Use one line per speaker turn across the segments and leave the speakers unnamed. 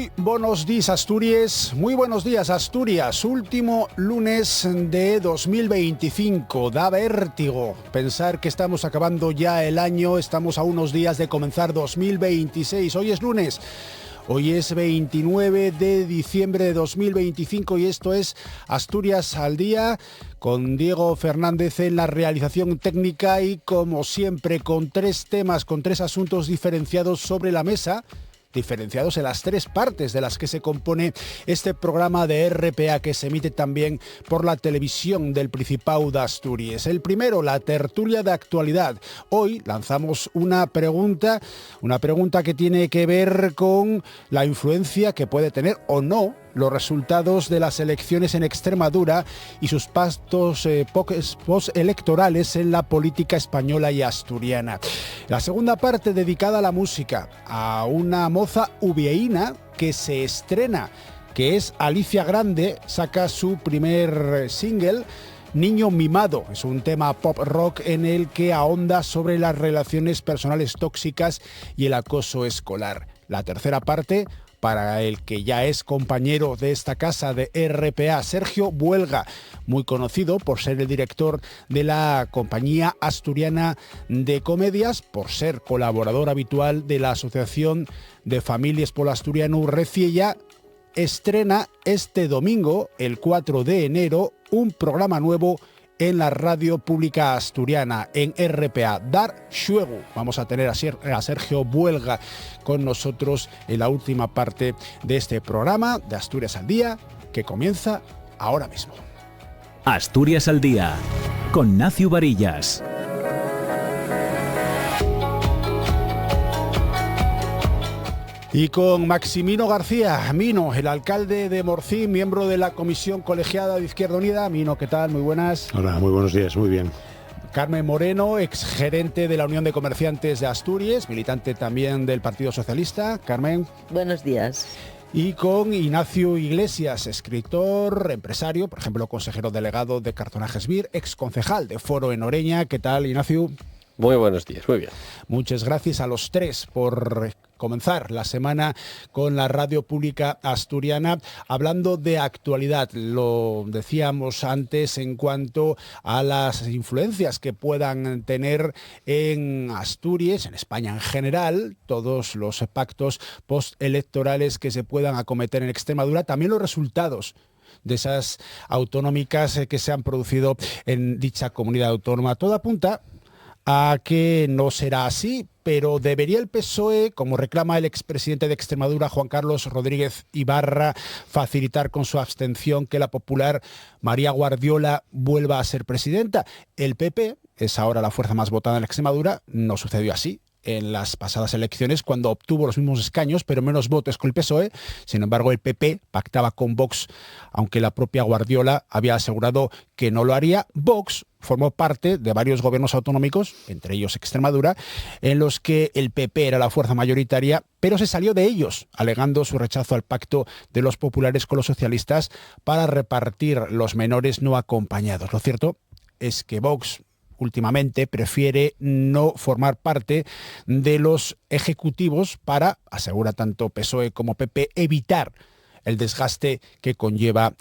Muy buenos días, Asturias. Muy buenos días, Asturias. Último lunes de 2025. Da vértigo pensar que estamos acabando ya el año. Estamos a unos días de comenzar 2026. Hoy es lunes. Hoy es 29 de diciembre de 2025 y esto es Asturias al Día, con Diego Fernández en la realización técnica y, como siempre, con tres temas, con tres asuntos diferenciados sobre la mesa, diferenciados en las tres partes de las que se compone este programa de RPA, que se emite también por la televisión del Principado de Asturias. El primero, la tertulia de actualidad. Hoy lanzamos una pregunta que tiene que ver con la influencia que puede tener o no los resultados de las elecciones en Extremadura y sus pactos postelectorales en la política española y asturiana. La segunda parte, dedicada a la música, a una moza ubieína que se estrena, que es Alicia Grande, saca su primer single, Niño Mimado. Es un tema pop rock en el que ahonda sobre las relaciones personales tóxicas y el acoso escolar. La tercera parte, para el que ya es compañero de esta casa de RPA, Sergio Buelga, muy conocido por ser el director de la Compañía Asturiana de Comedias, por ser colaborador habitual de la Asociación de Familias Polo Asturiano Reciella, estrena este domingo, el 4 de enero, un programa nuevo en la radio pública asturiana, en RPA, Dar Xuegu. Vamos a tener a Sergio Buelga con nosotros en la última parte de este programa de Asturias al Día, que comienza ahora mismo.
Asturias al Día, con Nacio Varillas.
Y con Maximino García Mino, el alcalde de Morcín, miembro de la Comisión Colegiada de Izquierda Unida. Mino, ¿qué tal? Muy buenas.
Hola, muy buenos días, muy bien.
Carmen Moreno, exgerente de la Unión de Comerciantes de Asturias, militante también del Partido Socialista. Carmen.
Buenos días.
Y con Ignacio Iglesias, escritor, empresario, por ejemplo, consejero delegado de Cartonajes Vir, exconcejal de Foro en Oreña. ¿Qué tal, Ignacio?
Muy buenos días, muy bien.
Muchas gracias a los tres por comenzar la semana con la radio pública asturiana, hablando de actualidad. Lo decíamos antes en cuanto a las influencias que puedan tener en Asturias, en España en general, todos los pactos postelectorales que se puedan acometer en Extremadura, también los resultados de esas autonómicas que se han producido en dicha comunidad autónoma. Todo apunta a que no será así, pero debería el PSOE, como reclama el expresidente de Extremadura, Juan Carlos Rodríguez Ibarra, facilitar con su abstención que la popular María Guardiola vuelva a ser presidenta. El PP es ahora la fuerza más votada en Extremadura. No sucedió así en las pasadas elecciones, cuando obtuvo los mismos escaños, pero menos votos que el PSOE. Sin embargo, el PP pactaba con Vox, aunque la propia Guardiola había asegurado que no lo haría. Vox formó parte de varios gobiernos autonómicos, entre ellos Extremadura, en los que el PP era la fuerza mayoritaria, pero se salió de ellos, alegando su rechazo al pacto de los populares con los socialistas para repartir los menores no acompañados. Lo cierto es que Vox últimamente prefiere no formar parte de los ejecutivos para, asegura tanto PSOE como PP, evitar el desgaste que conlleva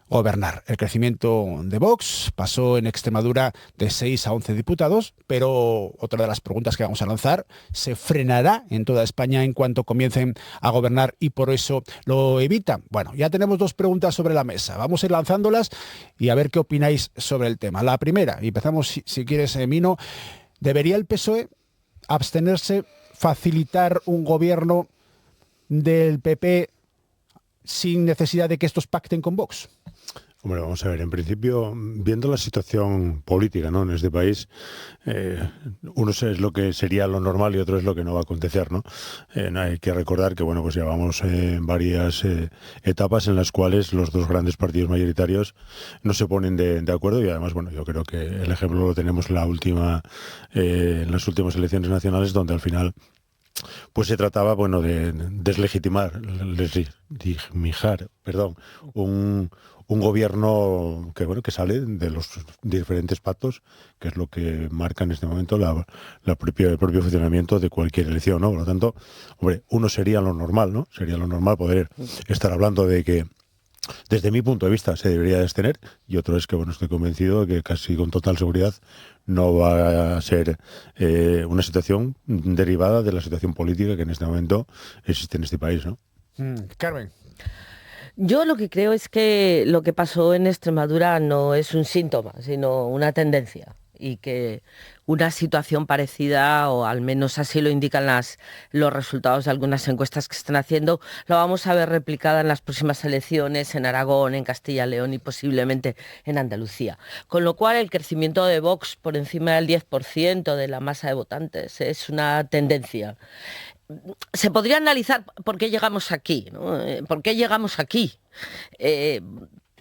gobernar. El crecimiento de Vox pasó en Extremadura de 6 a 11 diputados, pero otra de las preguntas que vamos a lanzar, ¿se frenará en toda España en cuanto comiencen a gobernar y por eso lo evitan? Bueno, ya tenemos dos preguntas sobre la mesa. Vamos a ir lanzándolas y a ver qué opináis sobre el tema. La primera, y empezamos si quieres, Mino, ¿debería el PSOE abstenerse, facilitar un gobierno del PP sin necesidad de que estos pacten con Vox?
Hombre, vamos a ver, en principio, viendo la situación política, ¿no?, en este país, uno es lo que sería lo normal y otro es lo que no va a acontecer, ¿no? Hay que recordar que, bueno, pues llevamos varias etapas en las cuales los dos grandes partidos mayoritarios no se ponen de acuerdo y además, bueno, yo creo que el ejemplo lo tenemos en las últimas elecciones nacionales, donde al final pues se trataba, bueno, de deslegitimar, un gobierno que sale de los diferentes pactos, que es lo que marca en este momento el propio funcionamiento de cualquier elección, ¿no? Por lo tanto, hombre, uno sería lo normal, ¿no? Sería lo normal poder estar hablando de que, desde mi punto de vista, se debería detener, y otro es que, bueno, estoy convencido de que casi con total seguridad no va a ser una situación derivada de la situación política que en este momento existe en este país, ¿no?
Carmen.
Yo lo que creo es que lo que pasó en Extremadura no es un síntoma, sino una tendencia, y que una situación parecida, o al menos así lo indican los resultados de algunas encuestas que están haciendo, la vamos a ver replicada en las próximas elecciones en Aragón, en Castilla y León y posiblemente en Andalucía. Con lo cual el crecimiento de Vox por encima del 10% de la masa de votantes es una tendencia. Se podría analizar por qué llegamos aquí, ¿no? ¿Por qué llegamos aquí?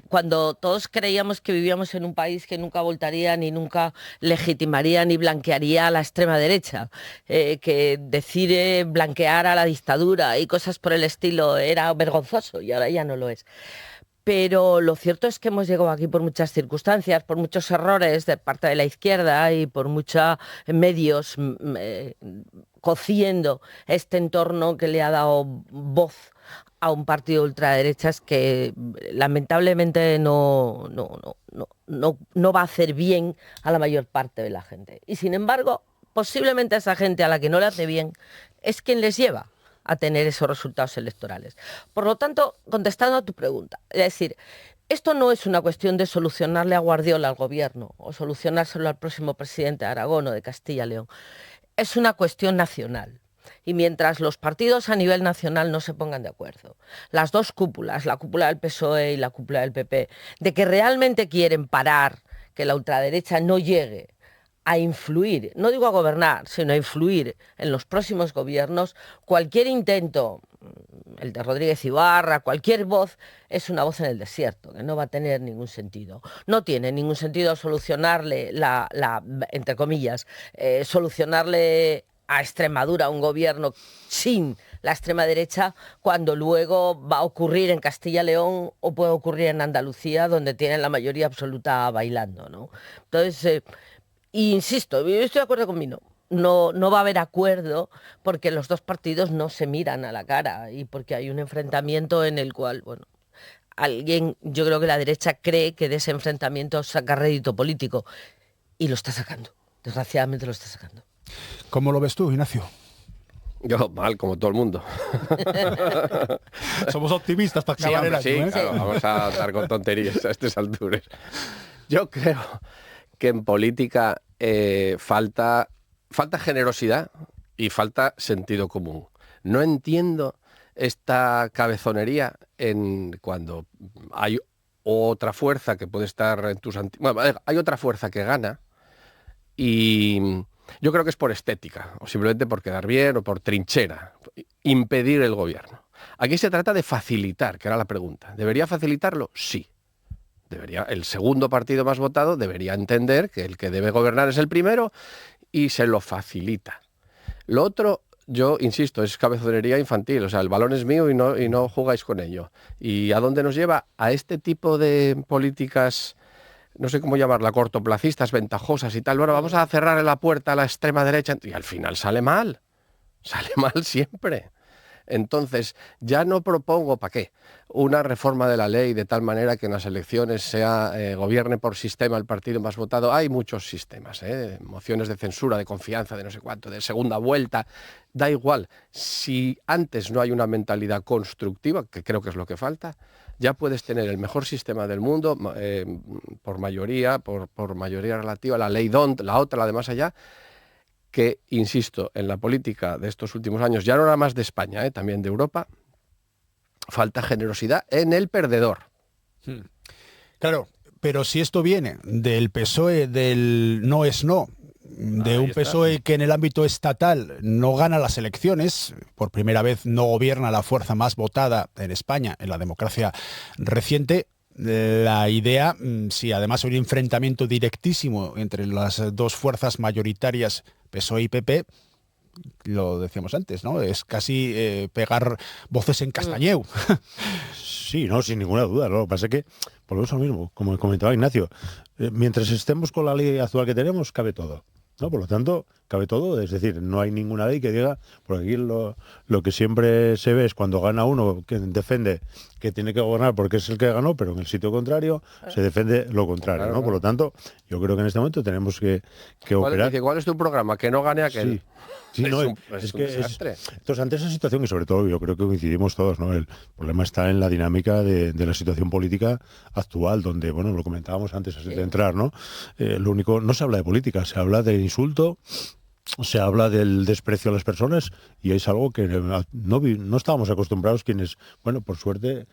Cuando todos creíamos que vivíamos en un país que nunca voltaría, ni nunca legitimaría, ni blanquearía a la extrema derecha, que decide blanquear a la dictadura y cosas por el estilo, era vergonzoso, y ahora ya no lo es. Pero lo cierto es que hemos llegado aquí por muchas circunstancias, por muchos errores de parte de la izquierda y por muchos medios cociendo este entorno que le ha dado voz a un partido de ultraderechas que lamentablemente no va a hacer bien a la mayor parte de la gente. Y sin embargo, posiblemente esa gente a la que no le hace bien es quien les lleva a tener esos resultados electorales. Por lo tanto, contestando a tu pregunta, es decir, esto no es una cuestión de solucionarle a Guardiola al gobierno o solucionárselo al próximo presidente de Aragón o de Castilla y León. Es una cuestión nacional. Y mientras los partidos a nivel nacional no se pongan de acuerdo, las dos cúpulas, la cúpula del PSOE y la cúpula del PP, de que realmente quieren parar que la ultraderecha no llegue a influir, no digo a gobernar, sino a influir en los próximos gobiernos, cualquier intento, el de Rodríguez Ibarra, cualquier voz, es una voz en el desierto, que no va a tener ningún sentido. No tiene ningún sentido solucionarle entre comillas, solucionarle a Extremadura un gobierno sin la extrema derecha, cuando luego va a ocurrir en Castilla y León o puede ocurrir en Andalucía, donde tienen la mayoría absoluta bailando, ¿no? Entonces, insisto, yo estoy de acuerdo con Mino. No va a haber acuerdo porque los dos partidos no se miran a la cara y porque hay un enfrentamiento en el cual, bueno, yo creo que la derecha cree que de ese enfrentamiento saca rédito político y lo está sacando. Desgraciadamente lo está sacando.
¿Cómo lo ves tú, Ignacio?
Yo mal, como todo el mundo.
Somos optimistas para acabar el año,
sí, claro, vamos a dar con tonterías a estas alturas. Yo creo que en política falta generosidad y falta sentido común. No entiendo esta cabezonería cuando hay otra fuerza que puede estar en tus hay otra fuerza que gana, y yo creo que es por estética, o simplemente por quedar bien, o por trinchera, impedir el gobierno. Aquí se trata de facilitar, que era la pregunta. ¿Debería facilitarlo? Sí. El segundo partido más votado debería entender que el que debe gobernar es el primero y se lo facilita. Lo otro, yo insisto, es cabezonería infantil. O sea, el balón es mío y no jugáis con ello. ¿Y a dónde nos lleva? A este tipo de políticas, no sé cómo llamarla, cortoplacistas, ventajosas y tal. Bueno, vamos a cerrar la puerta a la extrema derecha y al final sale mal siempre. Entonces, ya no propongo, ¿para qué?, una reforma de la ley de tal manera que en las elecciones gobierne por sistema el partido más votado. Hay muchos sistemas, mociones de censura, de confianza, de no sé cuánto, de segunda vuelta. Da igual, si antes no hay una mentalidad constructiva, que creo que es lo que falta, ya puedes tener el mejor sistema del mundo, por mayoría relativa, la ley D'Hondt, la otra, la de más allá, que, insisto, en la política de estos últimos años, ya no nada más de España, también de Europa, falta generosidad en el perdedor.
Claro, pero si esto viene del PSOE, del no es no, de un PSOE que en el ámbito estatal no gana las elecciones, por primera vez no gobierna la fuerza más votada en España, en la democracia reciente, la idea, si además hay un enfrentamiento directísimo entre las dos fuerzas mayoritarias, PSOE y PP, lo decíamos antes, ¿no? Es casi pegar voces en castañeu.
Sí, no, sin ninguna duda. Lo que pasa es que, volvemos a lo mismo, como comentaba Ignacio, mientras estemos con la ley actual que tenemos, cabe todo, ¿no? Por lo tanto, cabe todo, es decir, no hay ninguna ley que diga, porque aquí lo que siempre se ve es cuando gana uno que defiende que tiene que gobernar porque es el que ganó, pero en el sitio contrario se defiende lo contrario, ¿no? Por lo tanto, yo creo que en este momento tenemos que operar.
¿Cuál es tu programa? Que no gane aquel.
Sí. Sí, no, es que desastre. Entonces, ante esa situación, y sobre todo yo creo que coincidimos todos, ¿no? El problema está en la dinámica de la situación política actual, donde, bueno, lo comentábamos antes de entrar, ¿no? Lo único, no se habla de política, se habla del insulto, se habla del desprecio a las personas, y es algo que no estábamos acostumbrados quienes, bueno, por suerte,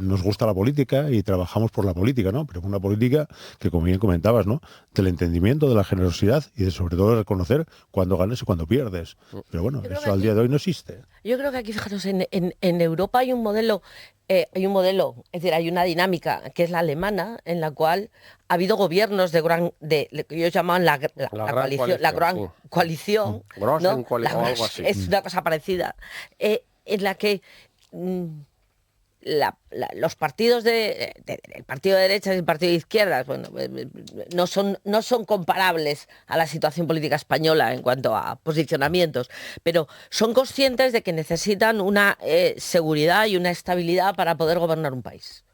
nos gusta la política y trabajamos por la política, ¿no? Pero una política que, como bien comentabas, ¿no? Del entendimiento, de la generosidad y sobre todo de reconocer cuando ganes y cuando pierdes. Pero bueno, eso al día de hoy no existe.
Yo creo que aquí, fíjanos, en Europa hay un modelo, es decir, hay una dinámica que es la alemana, en la cual ha habido gobiernos de lo que ellos llamaban la gran coalición, ¿no?
O algo así.
Es una cosa parecida, en la que los partidos el partido de derechas y el partido de izquierdas, bueno, no son comparables a la situación política española en cuanto a posicionamientos, pero son conscientes de que necesitan una seguridad y una estabilidad para poder gobernar un país.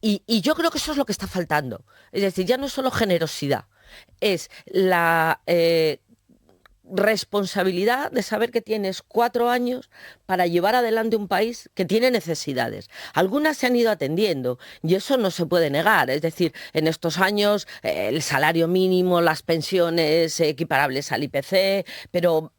Y yo creo que eso es lo que está faltando. Es decir, ya no es solo generosidad, es la responsabilidad de saber que tienes 4 años para llevar adelante un país que tiene necesidades. Algunas se han ido atendiendo y eso no se puede negar. Es decir, en estos años el salario mínimo, las pensiones equiparables al IPC, pero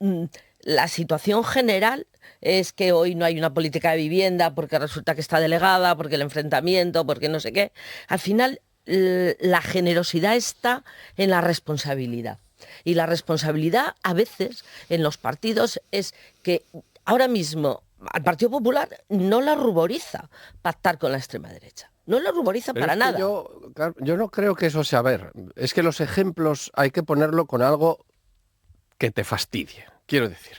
la situación general es que hoy no hay una política de vivienda porque resulta que está delegada, porque el enfrentamiento, porque no sé qué. Al final, la generosidad está en la responsabilidad. Y la responsabilidad a veces en los partidos es que ahora mismo al Partido Popular no la ruboriza pactar con la extrema derecha. No la ruboriza para nada.
Yo no creo que eso sea ver. Es que los ejemplos hay que ponerlo con algo que te fastidie. Quiero decir,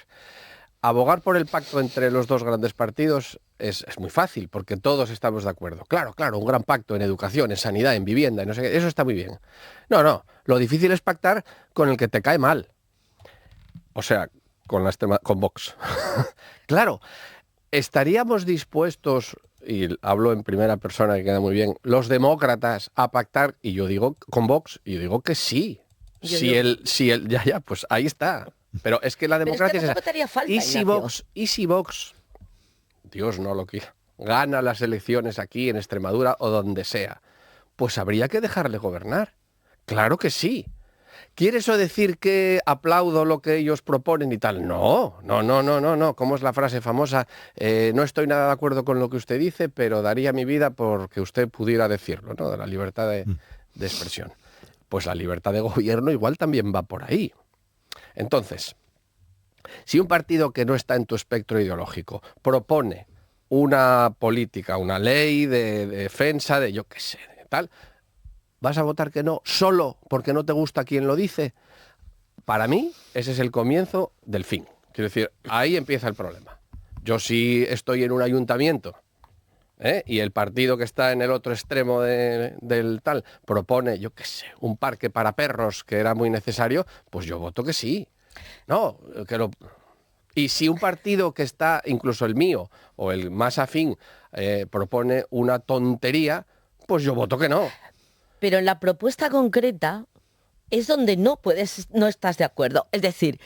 abogar por el pacto entre los dos grandes partidos es muy fácil, porque todos estamos de acuerdo. Claro, un gran pacto en educación, en sanidad, en vivienda, no sé qué, eso está muy bien. No, lo difícil es pactar con el que te cae mal. O sea, con Vox. Claro, estaríamos dispuestos, y hablo en primera persona que queda muy bien, los demócratas a pactar, y yo digo con Vox, y yo digo que sí. Pues ahí está. Pero es que la democracia es esa. ¿Y si Vox, Dios no lo quiera, gana las elecciones aquí en Extremadura o donde sea? Pues habría que dejarle gobernar. Claro que sí. ¿Quiere eso decir que aplaudo lo que ellos proponen y tal? No. ¿Cómo es la frase famosa? No estoy nada de acuerdo con lo que usted dice, pero daría mi vida porque usted pudiera decirlo, ¿no? De la libertad de expresión. Pues la libertad de gobierno igual también va por ahí. Entonces, si un partido que no está en tu espectro ideológico propone una política, una ley de defensa de yo qué sé, de tal, ¿vas a votar que no solo porque no te gusta quien lo dice? Para mí, ese es el comienzo del fin. Quiero decir, ahí empieza el problema. Yo sí estoy en un ayuntamiento, y el partido que está en el otro extremo del tal propone, yo qué sé, un parque para perros que era muy necesario, pues yo voto que sí. No, y si un partido que está, incluso el mío, o el más afín, propone una tontería, pues yo voto que no.
Pero en la propuesta concreta es donde no estás de acuerdo. Es decir,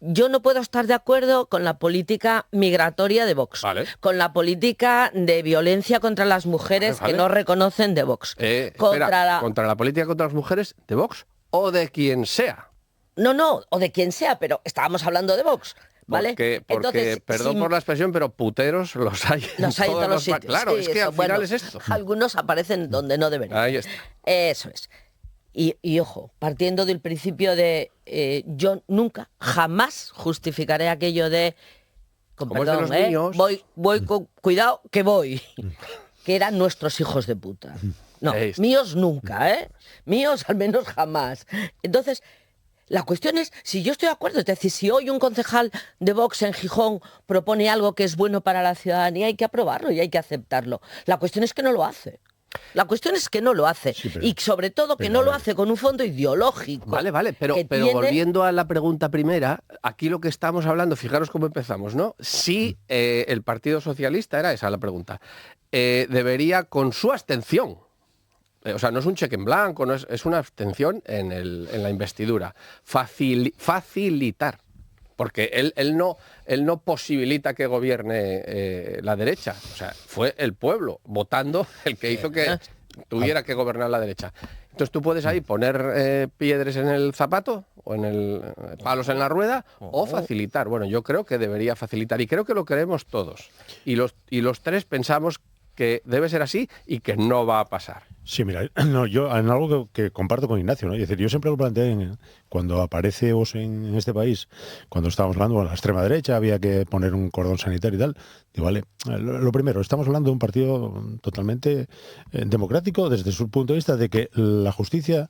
yo no puedo estar de acuerdo con la política migratoria de Vox,
vale,
con la política de violencia contra las mujeres que no reconocen de Vox.
¿Contra la política contra las mujeres de Vox o de quien sea?
No, o de quien sea, pero estábamos hablando de Vox, ¿vale?
Porque
entonces,
perdón por la expresión, pero puteros los hay.
Los hay en todos los sitios.
Claro, sí, es que al final es esto.
Algunos aparecen donde no deberían.
Ahí está.
Eso es. Y ojo, partiendo del principio de yo nunca, jamás justificaré aquello de, con
como
perdón,
es de los niños,
voy con cuidado que voy, que eran nuestros hijos de puta. No, míos nunca, míos al menos jamás. Entonces, La cuestión es si yo estoy de acuerdo, es decir, si hoy un concejal de Vox en Gijón propone algo que es bueno para la ciudadanía, hay que aprobarlo y hay que aceptarlo. La cuestión es que no lo hace. La cuestión es que no lo hace.
Sí,
y sobre todo que no lo hace con un fondo ideológico.
Vale, pero volviendo a la pregunta primera, aquí lo que estamos hablando, fijaros cómo empezamos, ¿no? Si el Partido Socialista, era esa la pregunta, debería con su abstención, o sea, no es un cheque en blanco, no es una abstención en la investidura, facilitar. Porque él no posibilita que gobierne la derecha. O sea, fue el pueblo votando el que hizo que tuviera que gobernar la derecha. Entonces tú puedes ahí poner piedras en el zapato o palos en la rueda o facilitar. Bueno, yo creo que debería facilitar y creo que lo queremos todos. Y los tres pensamos que debe ser así y que no va a pasar.
Sí, mira, no, yo en algo que comparto con Ignacio, ¿no? Es decir, yo siempre lo planteé cuando aparece Vox en este país, cuando estábamos hablando de la extrema derecha, había que poner un cordón sanitario y tal. Digo, vale, lo primero, estamos hablando de un partido totalmente democrático desde su punto de vista de que la justicia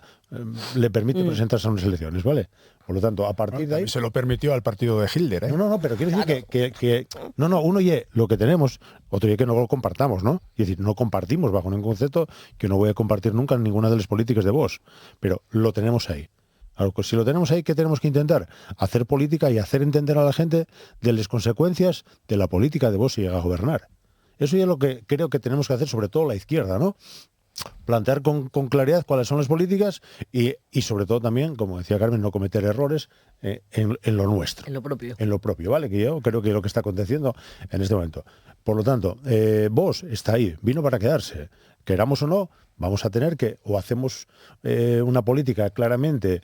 le permite presentarse a unas elecciones, ¿vale? Por lo tanto, a partir de ahí...
Se lo permitió al partido de Hilder, ¿eh?
No, pero quiero decir que uno oye lo que tenemos, otro oye que no lo compartamos, ¿no? Es decir, no compartimos bajo ningún concepto que no voy a compartir nunca en ninguna de las políticas de Vox, pero lo tenemos ahí. Claro, si lo tenemos ahí, ¿qué tenemos que intentar? Hacer política y hacer entender a la gente de las consecuencias de la política de Vox si llega a gobernar. Eso ya es lo que creo que tenemos que hacer, sobre todo la izquierda, ¿no? Plantear con claridad cuáles son las políticas y sobre todo también, como decía Carmen, no cometer errores en lo nuestro.
En lo propio.
En lo propio, ¿vale? Que yo creo que es lo que está aconteciendo en este momento. Por lo tanto, Vox está ahí, vino para quedarse. Queramos o no, vamos a tener que, o hacemos una política claramente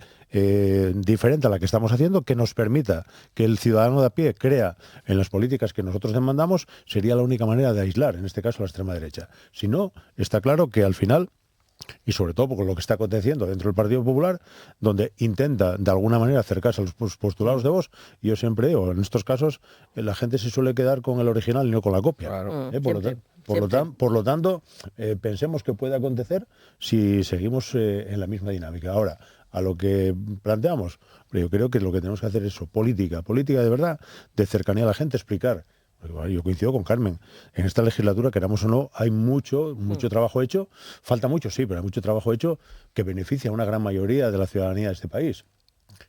diferente a la que estamos haciendo, que nos permita que el ciudadano de a pie crea en las políticas que nosotros demandamos, sería la única manera de aislar, en este caso, la extrema derecha. Si no, está claro que al final, y sobre todo por lo que está aconteciendo dentro del Partido Popular, donde intenta de alguna manera acercarse a los postulados de Vox, yo siempre digo, en estos casos, la gente se suele quedar con el original y no con la copia.
Claro.
Por lo tanto, pensemos que puede acontecer si seguimos en la misma dinámica. Ahora, a lo que planteamos, yo creo que lo que tenemos que hacer es eso, política de verdad, de cercanía a la gente, explicar. Yo coincido con Carmen. En esta legislatura, queramos o no, hay mucho trabajo hecho. Falta mucho, sí, pero hay mucho trabajo hecho que beneficia a una gran mayoría de la ciudadanía de este país.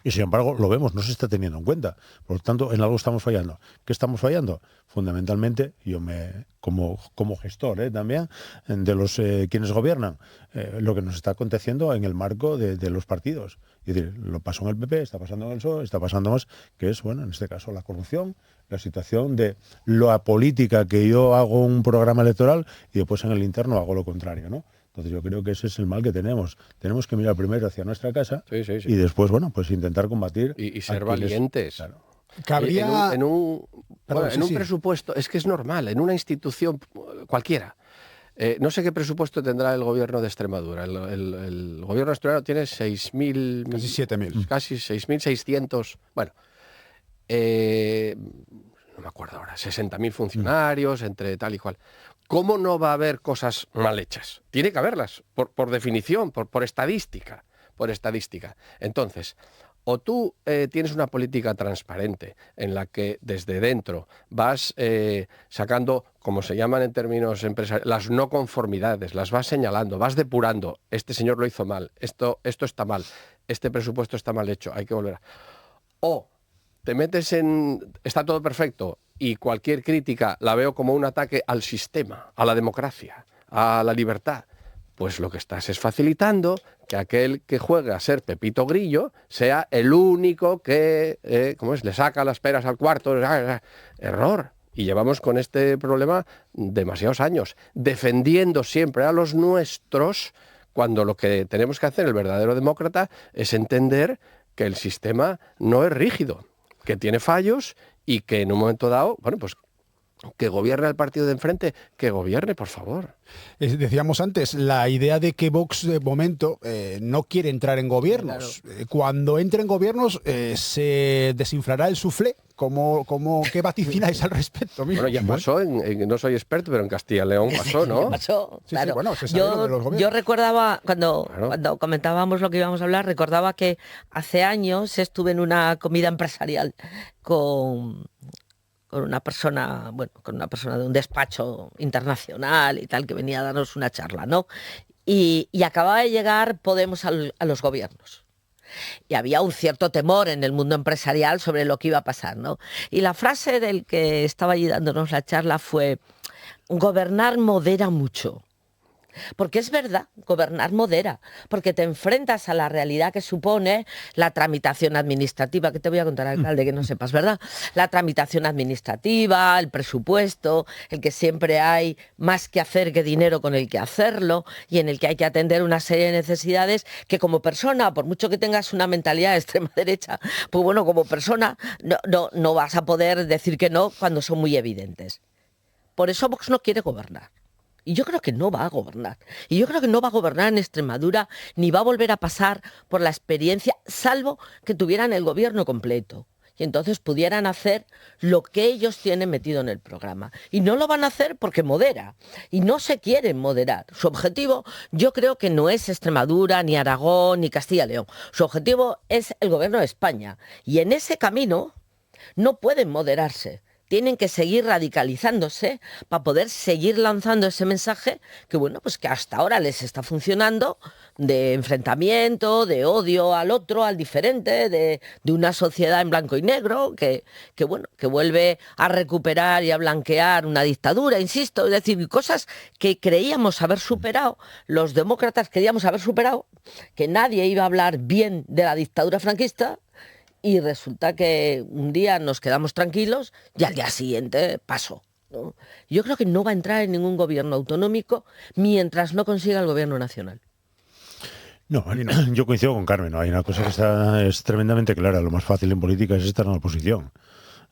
Y sin embargo, lo vemos, no se está teniendo en cuenta. Por lo tanto, en algo estamos fallando. ¿Qué estamos fallando? Fundamentalmente, como gestor también, de los quienes gobiernan, lo que nos está aconteciendo en el marco de los partidos. Es decir, lo pasó en el PP, está pasando en el PSOE, está pasando más, que es, bueno, en este caso, la corrupción, la situación de la política, que yo hago un programa electoral y después en el interno hago lo contrario, ¿no? Entonces yo creo que ese es el mal que tenemos. Tenemos que mirar primero hacia nuestra casa y después, bueno, pues intentar combatir.
Y ser valientes.
Claro. Cabría...
En un presupuesto, es que es normal, en una institución cualquiera. No sé qué presupuesto tendrá el gobierno de Extremadura. El gobierno extremadura tiene 6.000...
Casi 7.000.
Casi 6.600... Bueno, no me acuerdo ahora, 60.000 funcionarios, entre tal y cual. ¿Cómo no va a haber cosas mal hechas? Tiene que haberlas, por definición, por estadística. Entonces, o tú tienes una política transparente en la que desde dentro vas sacando, como se llaman en términos empresariales, las no conformidades, las vas señalando, vas depurando. Este señor lo hizo mal, esto está mal, este presupuesto está mal hecho, hay que volver a... O te metes está todo perfecto y cualquier crítica la veo como un ataque al sistema, a la democracia, a la libertad. Pues lo que estás es facilitando que aquel que juegue a ser Pepito Grillo sea el único que, le saca las peras al cuarto. Error. Y llevamos con este problema demasiados años, defendiendo siempre a los nuestros, cuando lo que tenemos que hacer el verdadero demócrata es entender que el sistema no es rígido, que tiene fallos y que en un momento dado, bueno, pues Que gobierne el partido de enfrente, que gobierne, por favor.
Decíamos antes, la idea de que Vox de momento no quiere entrar en gobiernos.
Claro.
Cuando entre en gobiernos se desinflará el suflé. ¿Qué vaticináis al respecto?
Bueno, ya pasó, no soy experto, pero en Castilla y León pasó, ¿no?
Pasó,
Sí,
claro.
sí, bueno, se sabe lo de los gobiernos.
Yo recordaba, cuando
Claro.
comentábamos lo que íbamos a hablar, recordaba que hace años estuve en una comida empresarial con una persona, de un despacho internacional y tal, que venía a darnos una charla, ¿no? Y acababa de llegar Podemos a los gobiernos. Y había un cierto temor en el mundo empresarial sobre lo que iba a pasar, ¿no? Y la frase del que estaba allí dándonos la charla fue: gobernar modera mucho. Porque es verdad, gobernar modera, porque te enfrentas a la realidad que supone la tramitación administrativa, que te voy a contar, alcalde, que no sepas, ¿verdad? La tramitación administrativa, el presupuesto, el que siempre hay más que hacer que dinero con el que hacerlo, y en el que hay que atender una serie de necesidades que como persona, por mucho que tengas una mentalidad de extrema derecha, pues bueno, como persona no vas a poder decir que no cuando son muy evidentes. Por eso Vox no quiere gobernar. Y yo creo que no va a gobernar. Y yo creo que no va a gobernar en Extremadura, ni va a volver a pasar por la experiencia, salvo que tuvieran el gobierno completo. Y entonces pudieran hacer lo que ellos tienen metido en el programa. Y no lo van a hacer porque modera. Y no se quieren moderar. Su objetivo, yo creo que no es Extremadura, ni Aragón, ni Castilla y León. Su objetivo es el gobierno de España. Y en ese camino no pueden moderarse. Tienen que seguir radicalizándose para poder seguir lanzando ese mensaje que, bueno, pues que hasta ahora les está funcionando, de enfrentamiento, de odio al otro, al diferente, de una sociedad en blanco y negro, que vuelve a recuperar y a blanquear una dictadura, insisto, es decir, cosas que creíamos haber superado, los demócratas creíamos haber superado, que nadie iba a hablar bien de la dictadura franquista. Y resulta que un día nos quedamos tranquilos y al día siguiente pasó, ¿no? Yo creo que no va a entrar en ningún gobierno autonómico mientras no consiga el gobierno nacional.
No, yo coincido con Carmen, ¿no? Hay una cosa que es tremendamente clara. Lo más fácil en política es estar en la oposición.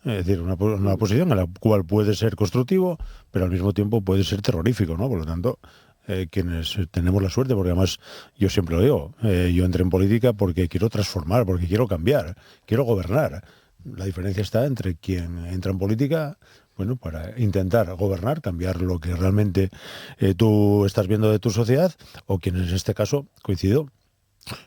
Es decir, una posición en la cual puede ser constructivo, pero al mismo tiempo puede ser terrorífico, ¿no? Por lo tanto, quienes tenemos la suerte, porque además yo siempre lo digo, yo entré en política porque quiero transformar, porque quiero cambiar, quiero gobernar. La diferencia está entre quien entra en política, bueno, para intentar gobernar, cambiar lo que realmente tú estás viendo de tu sociedad, o quienes en este caso, coincido,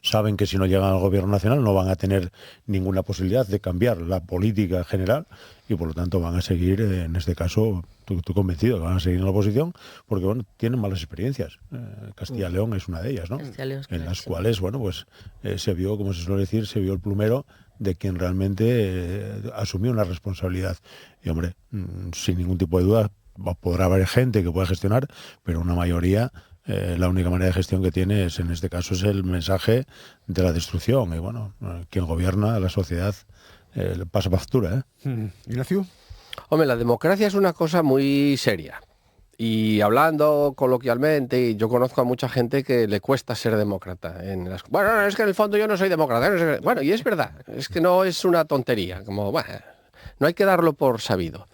saben que si no llegan al gobierno nacional no van a tener ninguna posibilidad de cambiar la política general y por lo tanto van a seguir, en este caso, estoy convencido que van a seguir en la oposición porque, bueno, tienen malas experiencias. Castilla y León es una de ellas, ¿no? En las cuales, bueno, pues se vio, como se suele decir, se vio el plumero de quien realmente asumió una responsabilidad. Y, hombre, sin ningún tipo de duda, podrá haber gente que pueda gestionar, pero una mayoría... la única manera de gestión que tiene es, en este caso, es el mensaje de la destrucción. Y bueno, quien gobierna la sociedad pasa factura, ¿eh?
Ignacio.
Hombre, la democracia es una cosa muy seria. Y hablando coloquialmente, yo conozco a mucha gente que le cuesta ser demócrata. Bueno, es que en el fondo yo no soy demócrata. Bueno, y es verdad, es que no es una tontería. Como, bueno, no hay que darlo por sabido.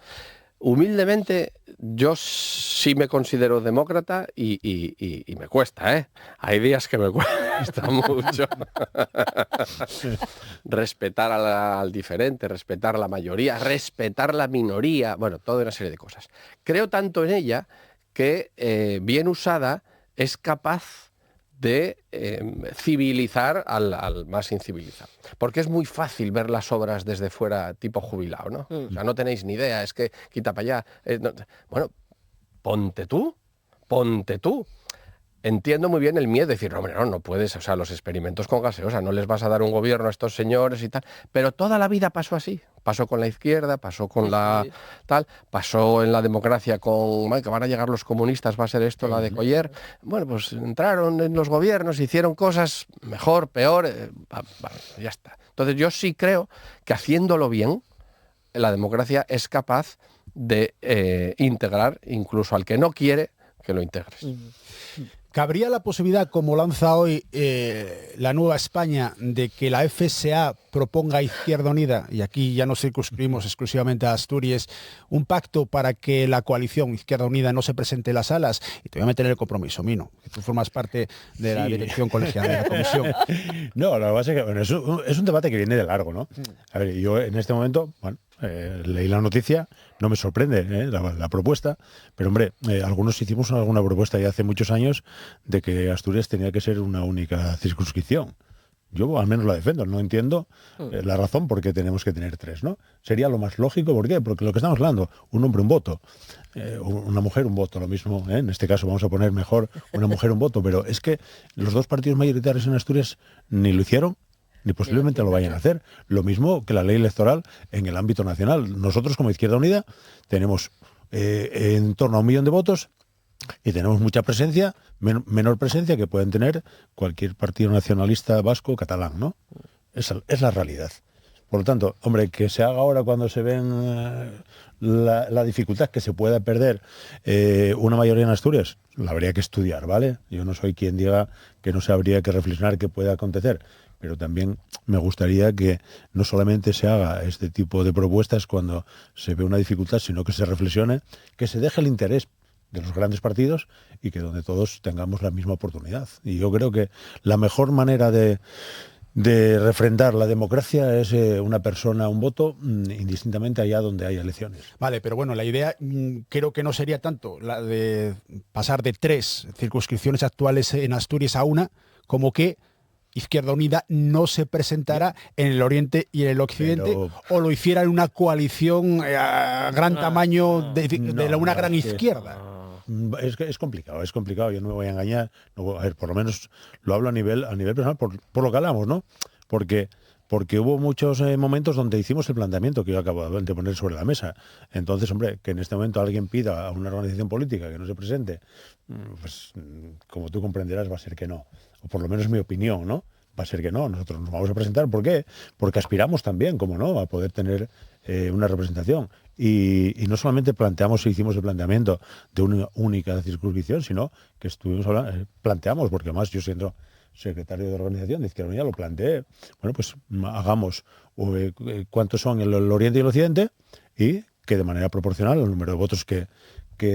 Humildemente, yo sí me considero demócrata y me cuesta, ¿eh? Hay días que me cuesta mucho. Respetar al diferente, respetar la mayoría, respetar la minoría, bueno, toda una serie de cosas. Creo tanto en ella que, bien usada, es capaz de civilizar al más incivilizado. Porque es muy fácil ver las obras desde fuera tipo jubilado, ¿no? O sea, no tenéis ni idea, es que quita para allá. Bueno, ponte tú. Entiendo muy bien el miedo de decir, hombre, no puedes, o sea, los experimentos con gaseosa, no les vas a dar un gobierno a estos señores y tal, pero toda la vida pasó así, pasó con la izquierda, pasó con la tal, pasó en la democracia con, que van a llegar los comunistas, va a ser esto, la de Coller, bueno, pues entraron en los gobiernos, hicieron cosas mejor, peor, ya está. Entonces yo sí creo que haciéndolo bien, la democracia es capaz de integrar incluso al que no quiere que lo integres.
¿Cabría la posibilidad, como lanza hoy la Nueva España, de que la FSA proponga a Izquierda Unida, y aquí ya nos circunscribimos exclusivamente a Asturias, un pacto para que la coalición Izquierda Unida no se presente en las salas? Y te voy a meter en el compromiso, Mino, que tú formas parte de la dirección colegiada de la comisión.
No, lo que pasa es que bueno, es un debate que viene de largo, ¿no? A ver, yo en este momento, bueno, leí la noticia, no me sorprende la propuesta, pero hombre, algunos hicimos alguna propuesta ya hace muchos años de que Asturias tenía que ser una única circunscripción. Yo al menos la defiendo, no entiendo la razón por qué tenemos que tener 3, ¿no? Sería lo más lógico, ¿por qué? Porque lo que estamos hablando, un hombre un voto, una mujer un voto, lo mismo, en este caso vamos a poner mejor una mujer un voto, pero es que los 2 partidos mayoritarios en Asturias ni lo hicieron, ni posiblemente lo vayan a hacer. Lo mismo que la ley electoral en el ámbito nacional. Nosotros, como Izquierda Unida, tenemos en torno a 1 millón de votos y tenemos mucha presencia, menor presencia que pueden tener cualquier partido nacionalista vasco o catalán, ¿no? Esa es la realidad. Por lo tanto, hombre, que se haga ahora cuando se ven la dificultad que se pueda perder una mayoría en Asturias, la habría que estudiar, ¿vale? Yo no soy quien diga que no se habría que reflexionar qué puede acontecer, pero también me gustaría que no solamente se haga este tipo de propuestas cuando se ve una dificultad, sino que se reflexione, que se deje el interés de los grandes partidos y que donde todos tengamos la misma oportunidad. Y yo creo que la mejor manera de refrendar la democracia es una persona, un voto, indistintamente allá donde haya elecciones.
Vale, pero bueno, la idea creo que no sería tanto la de pasar de 3 circunscripciones actuales en Asturias a una, como que Izquierda Unida no se presentara en el oriente y en el occidente, o lo hiciera en una coalición a gran tamaño de una gran izquierda.
Es complicado, yo no me voy a engañar. No, a ver, por lo menos lo hablo a nivel personal, por lo que hablamos, ¿no? Porque hubo muchos momentos donde hicimos el planteamiento que yo acabo de poner sobre la mesa. Entonces, hombre, que en este momento alguien pida a una organización política que no se presente, pues como tú comprenderás va a ser que no. O por lo menos mi opinión, ¿no? Va a ser que no. Nosotros nos vamos a presentar. ¿Por qué? Porque aspiramos también, como no, a poder tener una representación. Y no solamente hicimos el planteamiento de una única circunscripción, sino que planteamos, porque además yo siendo secretario de organización de Izquierda Unida lo planteé, bueno, pues hagamos cuántos son el oriente y el occidente y que de manera proporcional al número de votos que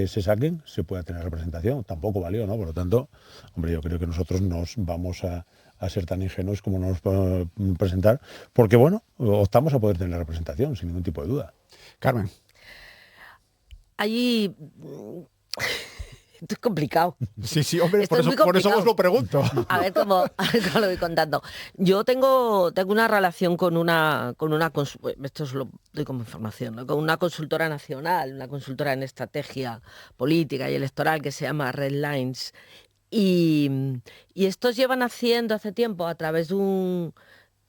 se saquen se pueda tener representación. Tampoco valió, ¿no? Por lo tanto, hombre, yo creo que nosotros nos vamos a ser tan ingenuos como nos podemos presentar, porque bueno, optamos a poder tener la representación sin ningún tipo de duda.
Carmen.
Allí esto es complicado.
Sí, hombre, por eso os lo pregunto.
A ver cómo lo voy contando. Yo tengo una relación con una esto os lo doy como información, ¿no? Con una consultora nacional, una consultora en estrategia política y electoral que se llama Red Lines. Y estos llevan haciendo hace tiempo, a través de un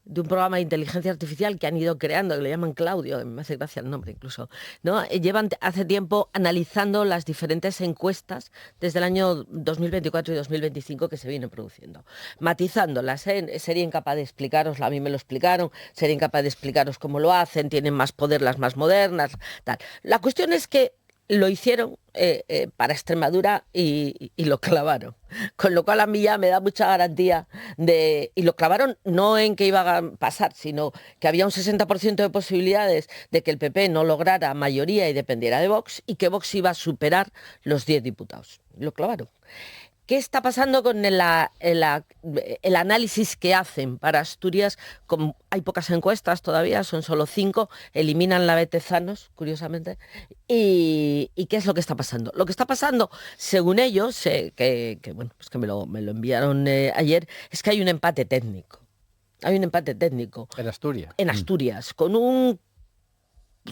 programa de inteligencia artificial que han ido creando, que le llaman Claudio, me hace gracia el nombre incluso, ¿no? Llevan hace tiempo analizando las diferentes encuestas desde el año 2024 y 2025 que se vienen produciendo, matizándolas, sería incapaz de explicarosla, a mí me lo explicaron, sería incapaz de explicaros cómo lo hacen, tienen más poder las más modernas, tal. La cuestión es que lo hicieron para Extremadura y lo clavaron. Con lo cual a mí ya me da mucha garantía y lo clavaron no en que iba a pasar, sino que había un 60% de posibilidades de que el PP no lograra mayoría y dependiera de Vox, y que Vox iba a superar los 10 diputados. Lo clavaron. ¿Qué está pasando con el análisis que hacen para Asturias? Hay pocas encuestas todavía, son solo 5, eliminan la de Tezanos, curiosamente. ¿Y qué es lo que está pasando? Lo que está pasando, según ellos, que me lo enviaron ayer, es que hay un empate técnico. Hay un empate técnico.
En Asturias.
En Asturias, con un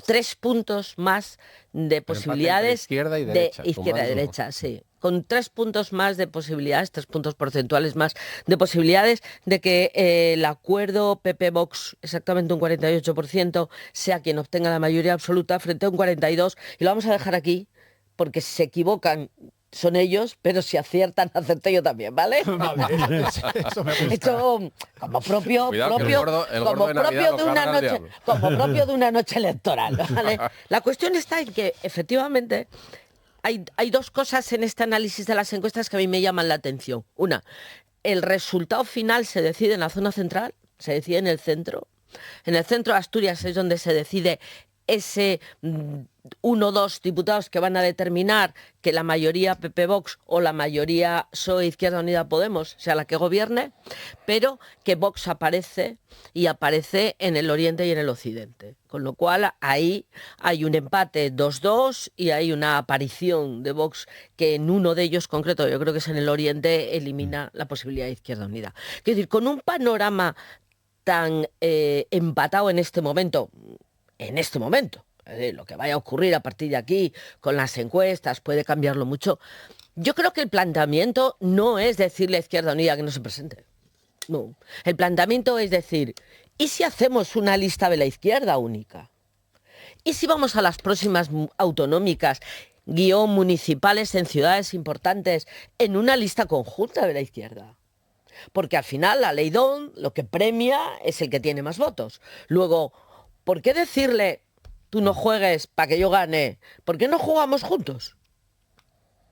3 puntos más de posibilidades
izquierda y derecha.
De izquierda y derecha, sí. Con 3 puntos más de posibilidades, 3 puntos porcentuales más de posibilidades de que el acuerdo PP-Vox, exactamente un 48%, sea quien obtenga la mayoría absoluta frente a un 42%. Y lo vamos a dejar aquí, porque si se equivocan son ellos, pero si aciertan, acerté yo también, ¿vale?
Vale, eso me gusta.
Esto como propio,
Cuidado,
como propio de una noche electoral, ¿vale? La cuestión está en que, efectivamente, hay dos cosas en este análisis de las encuestas que a mí me llaman la atención. Una, el resultado final se decide en la zona central, se decide en el centro. En el centro de Asturias es donde se decide ese 1 o 2 diputados que van a determinar que la mayoría PP-Vox o la mayoría PSOE Izquierda Unida Podemos sea la que gobierne, pero que Vox aparece en el oriente y en el occidente. Con lo cual ahí hay un empate 2-2 y hay una aparición de Vox que en uno de ellos concreto, yo creo que es en el oriente, elimina la posibilidad de Izquierda Unida. Quiero decir, con un panorama tan empatado en este momento, lo que vaya a ocurrir a partir de aquí con las encuestas puede cambiarlo mucho. Yo creo que el planteamiento no es decirle a Izquierda Unida que no se presente. No. El planteamiento es decir, ¿y si hacemos una lista de la izquierda única? ¿Y si vamos a las próximas autonómicas, municipales en ciudades importantes, en una lista conjunta de la izquierda? Porque al final la ley DON lo que premia es el que tiene más votos. Luego, ¿por qué decirle, tú no juegues para que yo gane? ¿Por qué no jugamos juntos?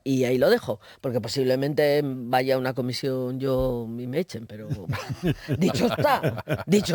Y ahí lo dejo, porque posiblemente vaya a una comisión yo y me echen, pero dicho